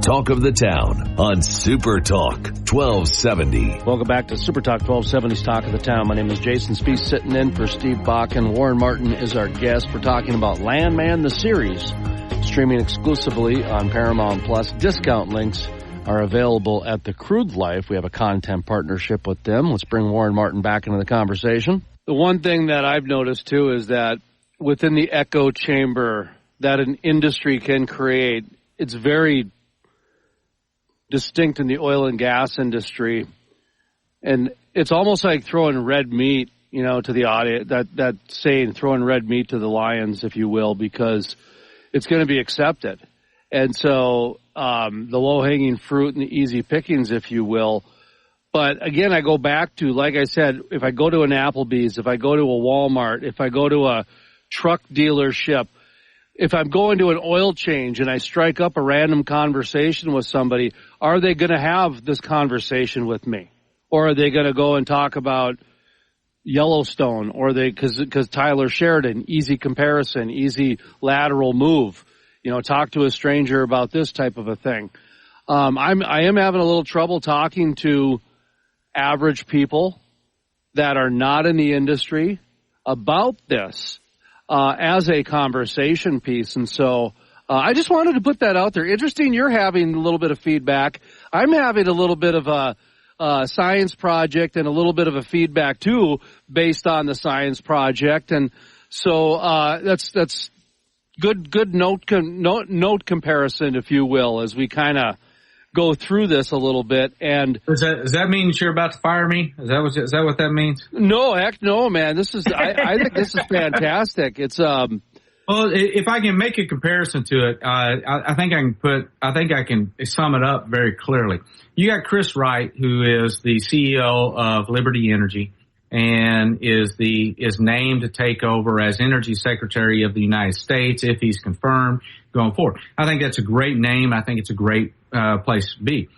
Talk of the Town on Super Talk 1270.
Welcome back to Super Talk 1270's Talk of the Town. My name is Jason Spieth, sitting in for Steve Bakken. Warren Martin is our guest. We're talking about Landman, the series, streaming exclusively on Paramount Plus. Discount links are available at The Crude Life. We have a content partnership with them. Let's bring Warren Martin back into the conversation. The one thing that I've noticed, too, is that within the echo chamber that an industry can create, it's very distinct in the oil and gas industry. And it's almost like throwing red meat, to the audience, that saying, throwing red meat to the lions, if you will, because it's going to be accepted. And so the low-hanging fruit and the easy pickings, if you will. But, again, I go back to, like I said, if I go to an Applebee's, if I go to a Walmart, if I go to a truck dealership, if I'm going to an oil change and I strike up a random conversation with somebody, are they going to have this conversation with me? Or are they going to go and talk about Yellowstone? Or because Tyler Sheridan, easy comparison, easy lateral move. Talk to a stranger about this type of a thing. I am having a little trouble talking to average people that are not in the industry about this as a conversation piece. And so I just wanted to put that out there. Interesting, you're having a little bit of feedback. I'm having a little bit of a science project and a little bit of a feedback, too, based on the science project. And so that's good note comparison, if you will, as we kind of go through this a little bit. And
does that mean that you're about to fire me? Is that what that means?
No, heck no, man. This is I think this is fantastic. It's
well, if I can make a comparison to it, I think I can sum it up very clearly. You got Chris Wright, who is the CEO of Liberty Energy, and is named to take over as Energy Secretary of the United States if he's confirmed going forward. I think that's a great name. I think it's a great place to be.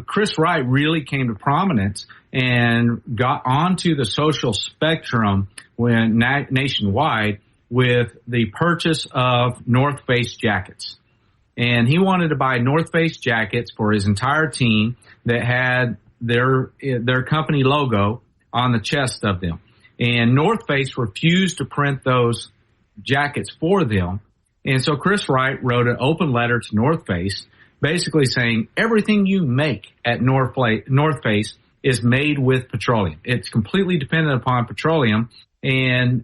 Chris Wright really came to prominence and got onto the social spectrum when nationwide with the purchase of North Face jackets. And he wanted to buy North Face jackets for his entire team that had their company logo on the chest of them. And North Face refused to print those jackets for them. And so Chris Wright wrote an open letter to North Face basically saying everything you make at North Face is made with petroleum. It's completely dependent upon petroleum. And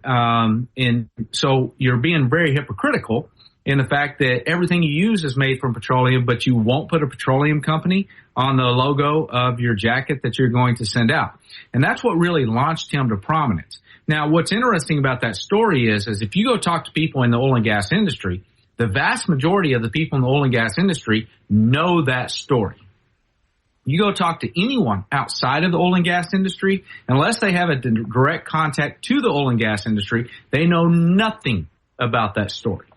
so you're being very hypocritical in the fact that everything you use is made from petroleum, but you won't put a petroleum company on the logo of your jacket that you're going to send out. And that's what really launched him to prominence. Now, what's interesting about that story is if you go talk to people in the oil and gas industry, the vast majority of the people in the oil and gas industry know that story. You go talk to anyone outside of the oil and gas industry, unless they have a direct contact to the oil and gas industry, they know nothing about that story.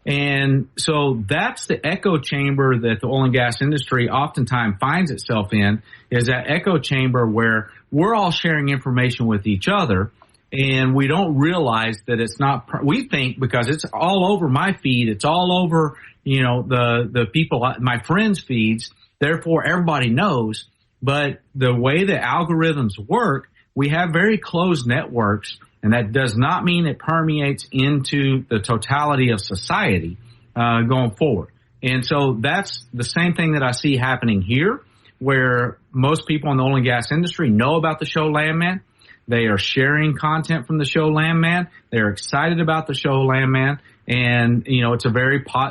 And so that's the echo chamber that the oil and gas industry oftentimes finds itself in, is that echo chamber where we're all sharing information with each other, and we don't realize that it's not, we think because it's all over my feed, it's all over, the people, my friends' feeds, therefore everybody knows. But the way the algorithms work, we have very closed networks, and that does not mean it permeates into the totality of society going forward. And so that's the same thing that I see happening here, where most people in the oil and gas industry know about the show Landman. They are sharing content from the show Landman. They're excited about the show Landman. And, it's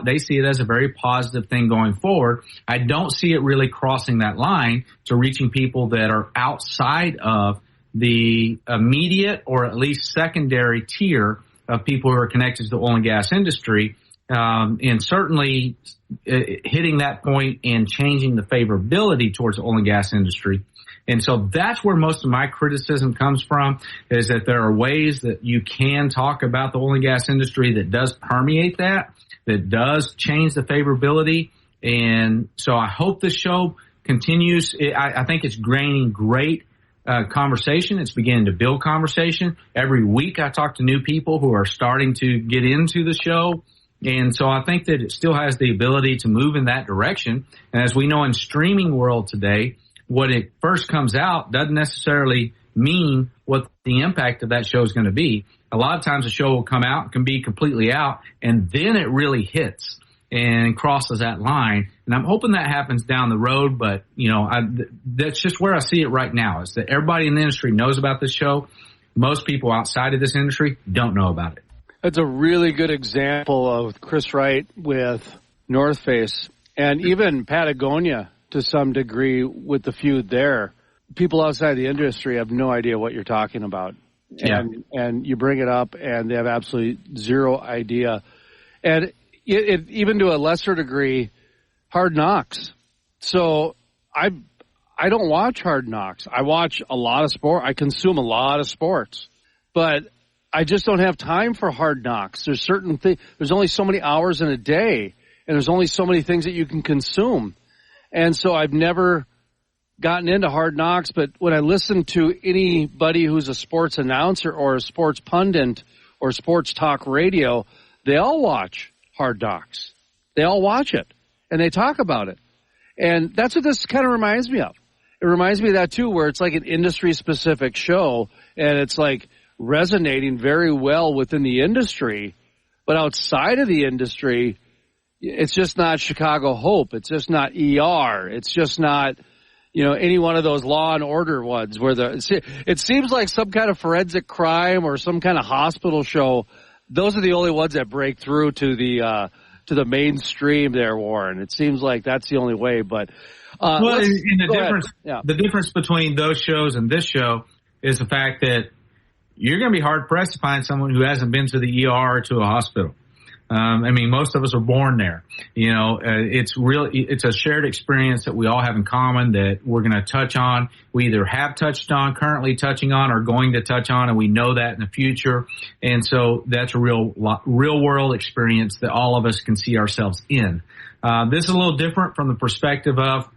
they see it as a very positive thing going forward. I don't see it really crossing that line to reaching people that are outside of the immediate or at least secondary tier of people who are connected to the oil and gas industry, and certainly hitting that point and changing the favorability towards the oil and gas industry. And so that's where most of my criticism comes from, is that there are ways that you can talk about the oil and gas industry that does permeate that does change the favorability. And so I hope this show continues. I think it's gaining great conversation. It's beginning to build conversation. Every week I talk to new people who are starting to get into the show. And so I think that it still has the ability to move in that direction. And as we know in streaming world today, what it first comes out doesn't necessarily mean what the impact of that show is going to be. A lot of times a show will come out, can be completely out, and then it really hits and crosses that line. And I'm hoping that happens down the road, but, that's just where I see it right now, is that everybody in the industry knows about this show. Most people outside of this industry don't know about it.
That's a really good example of Chris Wright with North Face and even Patagonia to some degree with the feud there. People outside the industry have no idea what you're talking about.
Yeah.
And you bring it up and they have absolutely zero idea. And it even to a lesser degree, Hard Knocks. So I don't watch Hard Knocks. I watch a lot of sport. I consume a lot of sports, but I just don't have time for Hard Knocks. There's certain things. There's only so many hours in a day, and there's only so many things that you can consume. And so I've never gotten into Hard Knocks, but when I listen to anybody who's a sports announcer or a sports pundit or sports talk radio, they all watch Hard Knocks. They all watch it, and they talk about it. And that's what this kind of reminds me of. It reminds me of that, too, where it's like an industry-specific show, and it's like resonating very well within the industry, but outside of the industry, it's just not Chicago Hope. It's just not ER. It's just not, any one of those Law and Order ones where it seems like some kind of forensic crime or some kind of hospital show. Those are the only ones that break through to the mainstream there, Warren. It seems like that's the only way, but,
the difference between those shows and this show is the fact that you're going to be hard pressed to find someone who hasn't been to the ER or to a hospital. Most of us are born there. It's a shared experience that we all have in common that we're going to touch on. We either have touched on, currently touching on, or going to touch on, and we know that in the future. And so that's a real world experience that all of us can see ourselves in. This is a little different from the perspective of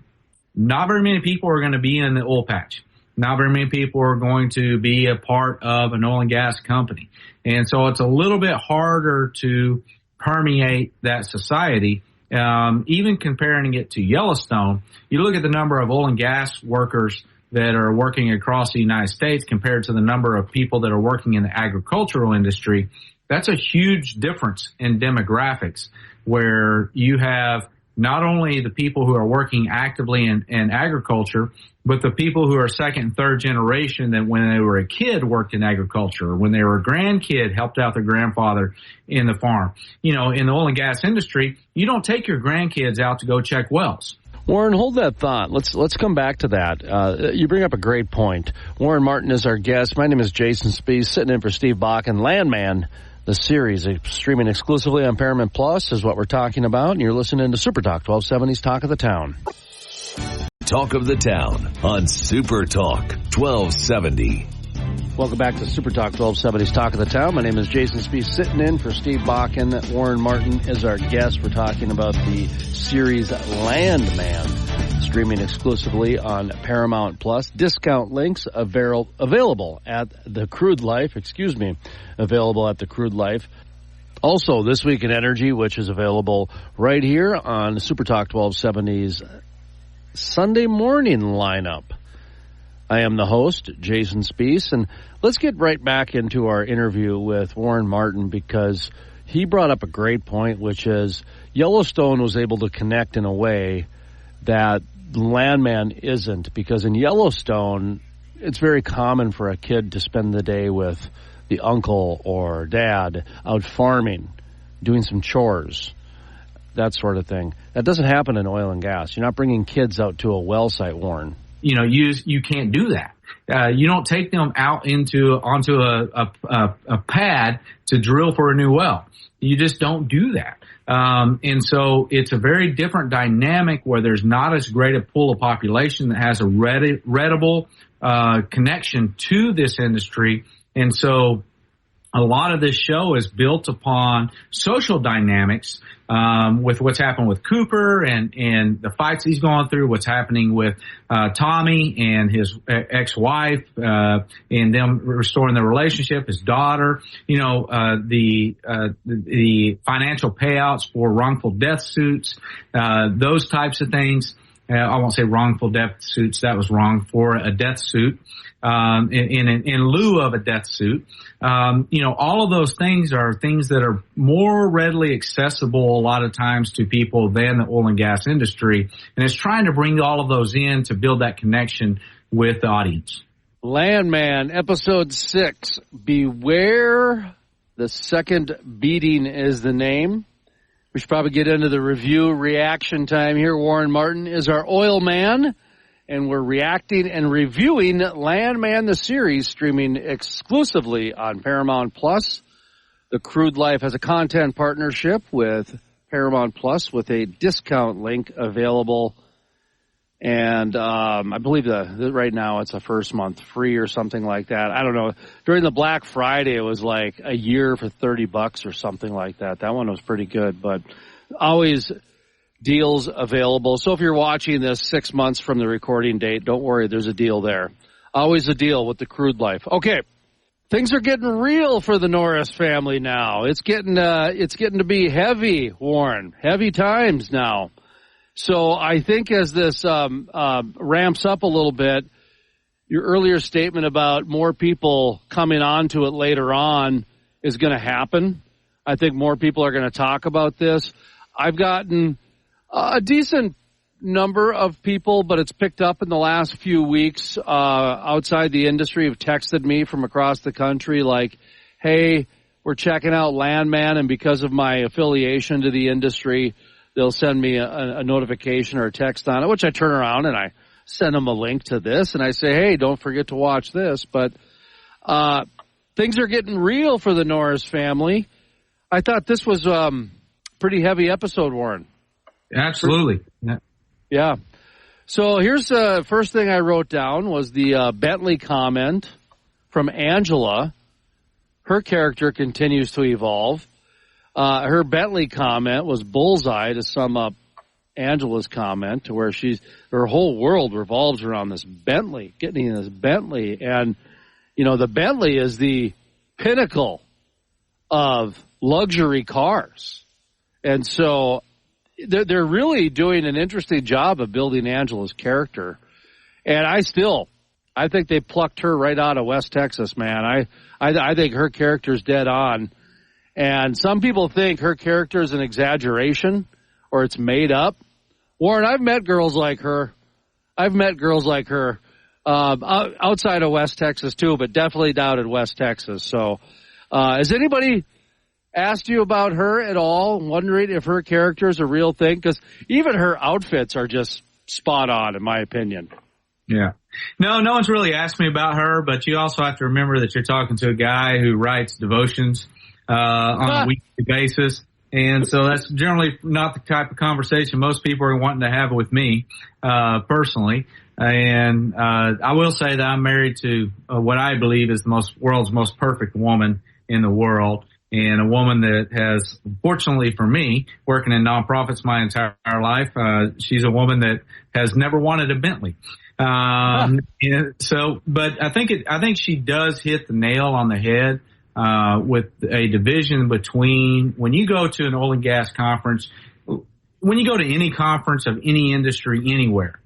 not very many people are going to be in the oil patch. Not very many people are going to be a part of an oil and gas company. And so it's a little bit harder to permeate that society. Even comparing it to Yellowstone, you look at the number of oil and gas workers that are working across the United States compared to the number of people that are working in the agricultural industry. That's a huge difference in demographics, where you have not only the people who are working actively in agriculture, but the people who are second and third generation that when they were a kid worked in agriculture, or when they were a grandkid helped out their grandfather in the farm. In the oil and gas industry, you don't take your grandkids out to go check wells.
Warren, hold that thought. Let's come back to that. You bring up a great point. Warren Martin is our guest. My name is Jason Spies, sitting in for Steve Bach. And Landman, the series, streaming exclusively on Paramount Plus, is what we're talking about. And you're listening to Super Talk 1270's Talk of the Town.
Talk of the Town on Super Talk 1270.
Welcome back to Super Talk 1270's Talk of the Town. My name is Jason Spies, sitting in for Steve Bakken. Warren Martin is our guest. We're talking about the series Landman, streaming exclusively on Paramount Plus. Discount links available at the Crude Life. Available at the Crude Life. Also, This Week in Energy, which is available right here on Super Talk 1270's Sunday morning lineup. I am the host, Jason Spies, and let's get right back into our interview with Warren Martin, because he brought up a great point, which is Yellowstone was able to connect in a way that Landman isn't, because in Yellowstone, it's very common for a kid to spend the day with the uncle or dad out farming, doing some chores, that sort of thing. That doesn't happen in oil and gas. You're not bringing kids out to a well site, Warren.
You can't do that. You don't take them out onto a pad to drill for a new well. You just don't do that. And so it's a very different dynamic where there's not as great a pool of population that has a readable connection to this industry. And so a lot of this show is built upon social dynamics, with what's happened with Cooper and the fights he's gone through, what's happening with Tommy and his ex-wife, and them restoring their relationship, his daughter, the financial payouts for wrongful death suits, those types of things. I won't say wrongful death suits. That was wrong, for a death suit. In lieu of a death suit. All of those things are things that are more readily accessible a lot of times to people than the oil and gas industry. And it's trying to bring all of those in to build that connection with the audience.
Landman, episode 6, Beware the Second Beating is the name. We should probably get into the review reaction time here. Warren Martin is our oil man, and we're reacting and reviewing Landman, the series, streaming exclusively on Paramount Plus. The Crude Life has a content partnership with Paramount Plus with a discount link available. And I believe right now it's a first month free or something like that. I don't know. During the Black Friday, it was like a year for $30 or something like that. That one was pretty good, but always deals available. So if you're watching this 6 months from the recording date, don't worry, there's a deal there. Always a deal with the Crude Life. Okay, things are getting real for the Norris family now. It's getting to be heavy, Warren. Heavy times now. So I think as this ramps up a little bit, your earlier statement about more people coming on to it later on is going to happen. I think more people are going to talk about this. I've gotten a decent number of people, but it's picked up in the last few weeks outside the industry, have texted me from across the country like, hey, we're checking out Landman, and because of my affiliation to the industry, they'll send me a notification or a text on it, which I turn around and I send them a link to this, and I say, hey, don't forget to watch this. But things are getting real for the Norris family. I thought this was pretty heavy episode, Warren.
Absolutely.
Yeah. So here's the first thing I wrote down was the Bentley comment from Angela. Her character continues to evolve. Her Bentley comment was bullseye to sum up Angela's comment, to where her whole world revolves around this Bentley, getting this Bentley. And, the Bentley is the pinnacle of luxury cars. And so they're really doing an interesting job of building Angela's character. And I think they plucked her right out of West Texas, man. I think her character's dead on. And some people think her character is an exaggeration or it's made up. Warren, I've met girls like her. Outside of West Texas too, but definitely down in West Texas. So, has anybody asked you about her at all, wondering if her character is a real thing? Because even her outfits are just spot on, in my opinion.
Yeah. No one's really asked me about her, but you also have to remember that you're talking to a guy who writes devotions on a weekly basis. And so that's generally not the type of conversation most people are wanting to have with me, personally. And I will say that I'm married to what I believe is the world's most perfect woman in the world, and a woman that has, fortunately for me, working in nonprofits my entire life, she's a woman that has never wanted a Bentley. But I think she does hit the nail on the head with a division between when you go to an oil and gas conference, when you go to any conference of any industry anywhere.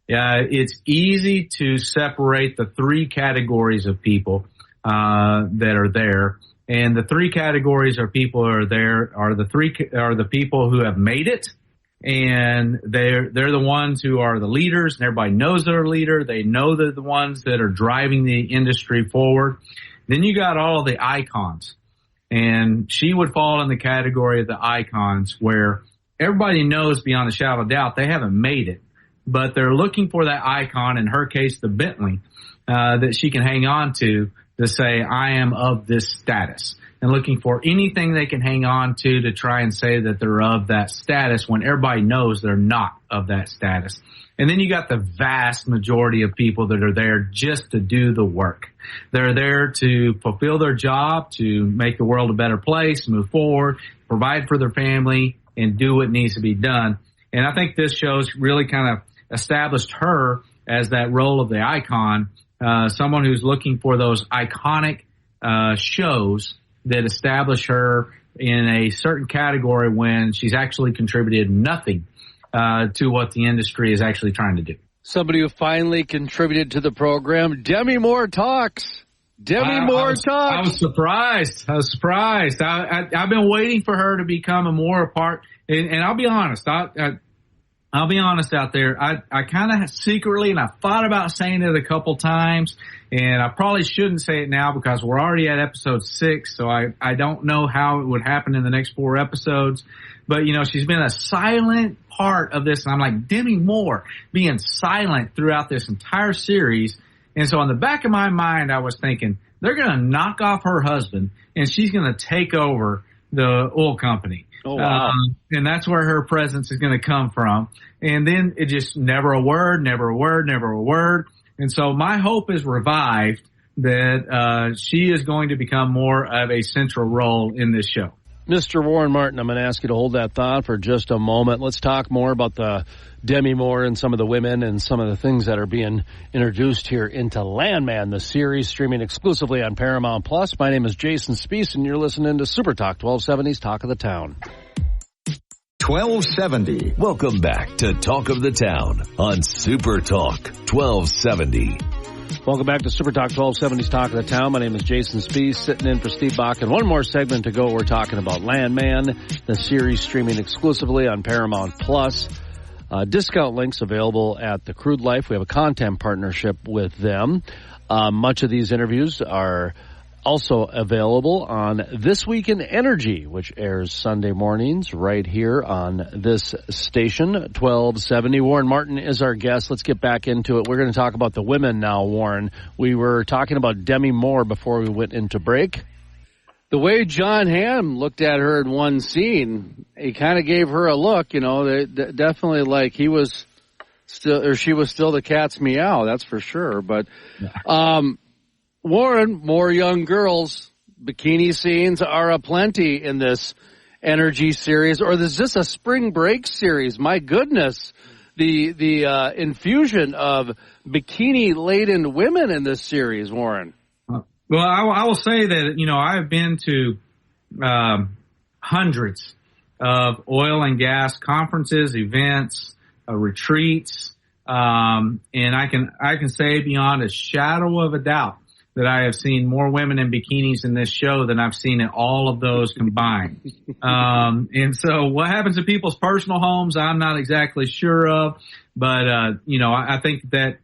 It's easy to separate the three categories of people that are there, and the three categories of people are there are the people who have made it, and they're the ones who are the leaders, and everybody knows they're a leader. They know they're the ones that are driving the industry forward. Then you got all the icons, and she would fall in the category of the icons where everybody knows beyond a shadow of doubt they haven't made it. But they're looking for that icon, in her case, the Bentley, that she can hang on to say, I am of this status. And looking for anything they can hang on to try and say that they're of that status when everybody knows they're not of that status. And then you got the vast majority of people that are there just to do the work. They're there to fulfill their job, to make the world a better place, move forward, provide for their family, and do what needs to be done. And I think this show's really kind of established her as that role of the icon, someone who's looking for those iconic shows that establish her in a certain category when she's actually contributed nothing to what the industry is actually trying to do.
Somebody who finally contributed to the program, Demi Moore Talks. Talks.
I was surprised. I've been waiting for her to become a part. And I'll be honest. I'll be honest out there. I kind of secretly, and I thought about saying it a couple times, and I probably shouldn't say it now because we're already at episode 6, so I don't know how it would happen in the next 4 episodes. But, she's been a silent part of this, and I'm like, Demi Moore being silent throughout this entire series. And so on the back of my mind, I was thinking, they're going to knock off her husband, and she's going to take over the oil company.
Oh, wow.
And that's where her presence is going to come from. And then it just never a word. And so my hope is revived that she is going to become more of a central role in this show.
Mr. Warren Martin, I'm going to ask you to hold that thought for just a moment. Let's talk more about the Demi Moore and some of the women and some of the things that are being introduced here into Landman, the series streaming exclusively on Paramount Plus. My name is Jason Spees, and you're listening to Super Talk 1270's Talk of the Town.
1270. Welcome back to Talk of the Town on Super Talk 1270.
Welcome back to Super Talk 1270's Talk of the Town. My name is Jason Spees, sitting in for Steve Bach. And one more segment to go. We're talking about Landman, the series streaming exclusively on Paramount Plus. Discount links available at The Crude Life. We have a content partnership with them. Much of these interviews are also available on This Week in Energy, which airs Sunday mornings right here on this station, 1270. Warren Martin is our guest. Let's get back into it. We're going to talk about the women now, Warren. We were talking about Demi Moore before we went into break. The way John Hamm looked at her in one scene, he kind of gave her a look, definitely like he was still, or she was still the cat's meow, that's for sure. But, Warren, more young girls, bikini scenes are aplenty in this Energy series, or is this a spring break series? My goodness, the infusion of bikini-laden women in this series, Warren.
Well, I will say that, I've been to hundreds of oil and gas conferences, events, retreats, and I can say beyond a shadow of a doubt that I have seen more women in bikinis in this show than I've seen in all of those combined. And so what happens to people's personal homes, I'm not exactly sure of, but, I think that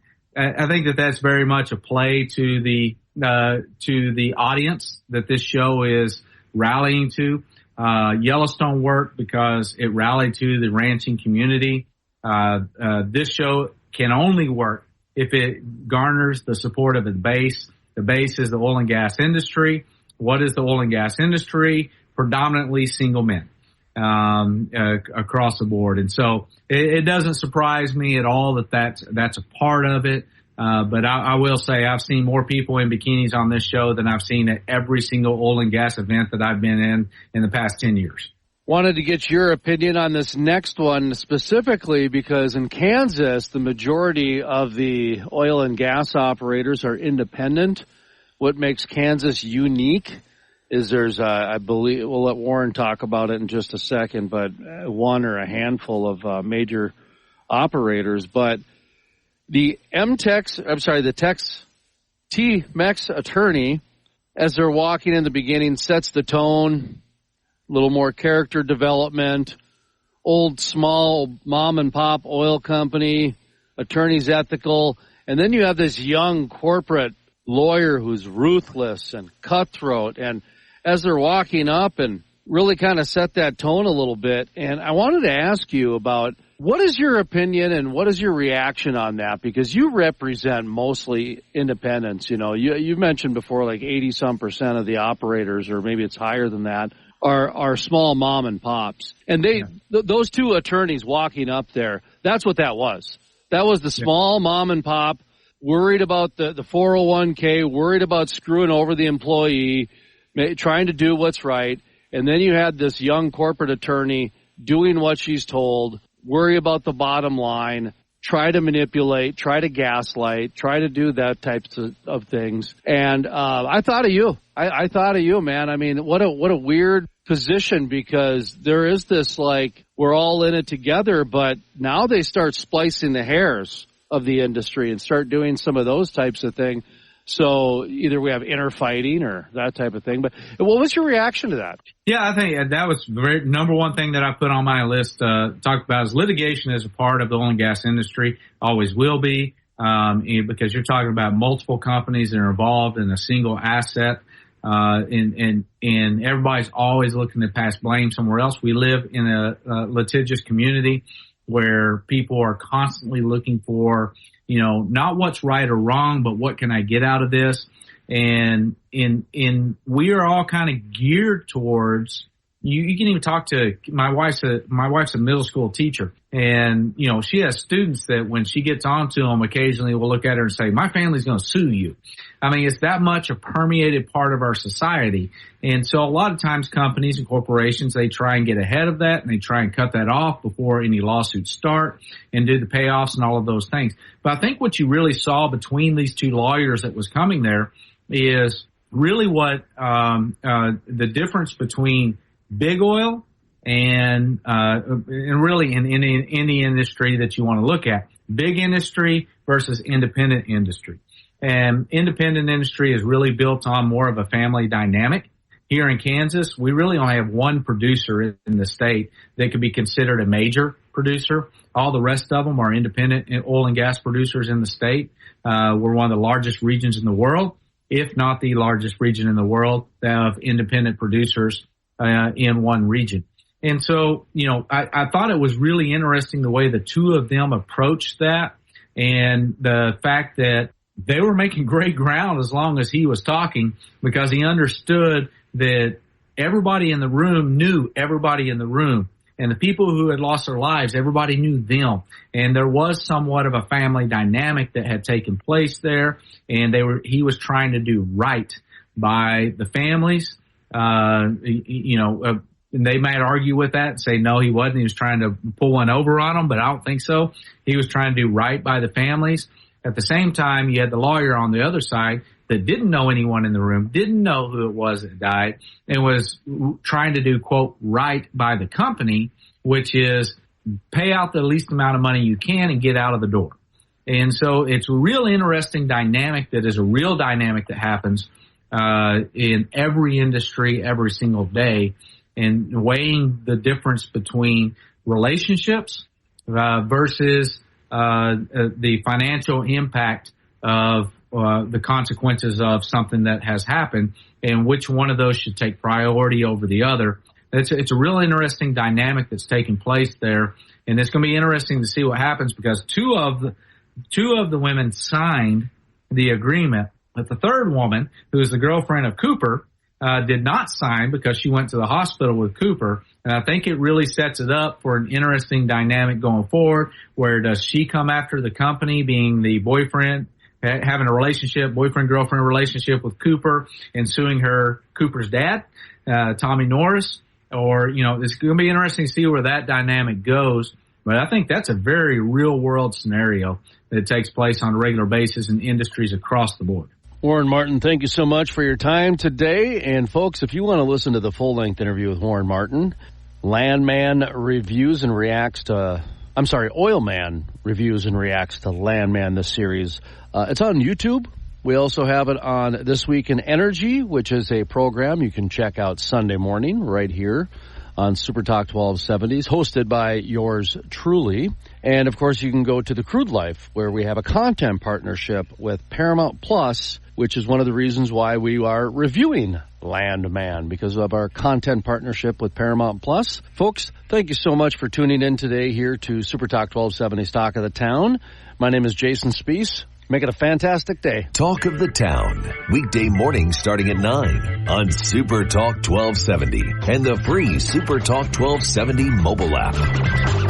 that's very much a play to the audience that this show is rallying to. Yellowstone worked because it rallied to the ranching community. This show can only work if it garners the support of the base. The base is the oil and gas industry. What is the oil and gas industry? Predominantly single men, across the board. And so it doesn't surprise me at all that that's a part of it. But I will say I've seen more people in bikinis on this show than I've seen at every single oil and gas event that I've been in the past 10 years.
Wanted to get your opinion on this next one specifically because in Kansas, the majority of the oil and gas operators are independent. What makes Kansas unique is there's, I believe, we'll let Warren talk about it in just a second, but one or a handful of major operators. But the T-Mex attorney, as they're walking in the beginning, sets the tone. Little more character development, old small mom and pop oil company, attorney's ethical, and then you have this young corporate lawyer who's ruthless and cutthroat, and as they're walking up and really kind of set that tone a little bit, and I wanted to ask you about what is your opinion and what is your reaction on that? Because you represent mostly independents, you mentioned before like 80-some% of the operators, or maybe it's higher than that, are small mom and pops. And those two attorneys walking up there, that's what that was. That was the small mom and pop, worried about the 401k, worried about screwing over the employee, trying to do what's right. And then you had this young corporate attorney doing what she's told, worry about the bottom line, try to manipulate, try to gaslight, try to do that types of things. And I thought of you. I thought of you, man. I mean, what a weird position, because there is this like we're all in it together, but now they start splicing the hairs of the industry and start doing some of those types of things. So either we have inner fighting or that type of thing. But what was your reaction to that? Yeah,
I think that was the number one thing that I put on my list to talk about is litigation is a part of the oil and gas industry, always will be, because you're talking about multiple companies that are involved in a single asset. And everybody's always looking to pass blame somewhere else. We live in a litigious community where people are constantly looking for, not what's right or wrong, but what can I get out of this? And we are all kind of geared towards, you can even talk to my wife's a middle school teacher, and she has students that when she gets onto them occasionally will look at her and say, my family's going to sue you. I mean, it's that much a permeated part of our society. And so a lot of times companies and corporations, they try and get ahead of that and they try and cut that off before any lawsuits start and do the payoffs and all of those things. But I think what you really saw between these two lawyers that was coming there is really what the difference between big oil and really in any industry that you want to look at. Big industry versus independent industry. And independent industry is really built on more of a family dynamic. Here in Kansas, we really only have one producer in the state that could be considered a major producer. All the rest of them are independent oil and gas producers in the state. We're one of the largest regions in the world, if not the largest region in the world of independent producers in one region. And so, I thought it was really interesting the way the two of them approached that, and the fact that they were making great ground as long as he was talking, because he understood that everybody in the room knew everybody in the room. And the people who had lost their lives, everybody knew them. And there was somewhat of a family dynamic that had taken place there. And he was trying to do right by the families. They might argue with that and say, no, he wasn't. He was trying to pull one over on them, but I don't think so. He was trying to do right by the families. At the same time, you had the lawyer on the other side that didn't know anyone in the room, didn't know who it was that died, and was trying to do, quote, right by the company, which is pay out the least amount of money you can and get out of the door. And so it's a real interesting dynamic that is a real dynamic that happens in every industry every single day, and weighing the difference between relationships versus the financial impact of the consequences of something that has happened, and which one of those should take priority over the other. It's a real interesting dynamic that's taking place there, and it's going to be interesting to see what happens, because two of the women signed the agreement, but the third woman, who is the girlfriend of Cooper, did not sign because she went to the hospital with Cooper. And I think it really sets it up for an interesting dynamic going forward. Where does she come after the company, being the boyfriend, having a relationship, boyfriend-girlfriend relationship with Cooper, and suing Cooper's dad, Tommy Norris? Or, it's going to be interesting to see where that dynamic goes. But I think that's a very real-world scenario that takes place on a regular basis in industries across the board.
Warren Martin, thank you so much for your time today. And folks, if you want to listen to the full-length interview with Warren Martin, Oilman reviews and reacts to Landman, this series. It's on YouTube. We also have it on This Week in Energy, which is a program you can check out Sunday morning right here on Super Talk 1270s, hosted by yours truly. And, of course, you can go to The Crude Life, where we have a content partnership with Paramount Plus, which is one of the reasons why we are reviewing Landman, because of our content partnership with Paramount Plus. Folks, thank you so much for tuning in today here to Super Talk 1270 Talk of the Town. My name is Jason Spees. Make it a fantastic day.
Talk of the Town, weekday mornings starting at 9 on Super Talk 1270 and the free Super Talk 1270 mobile app.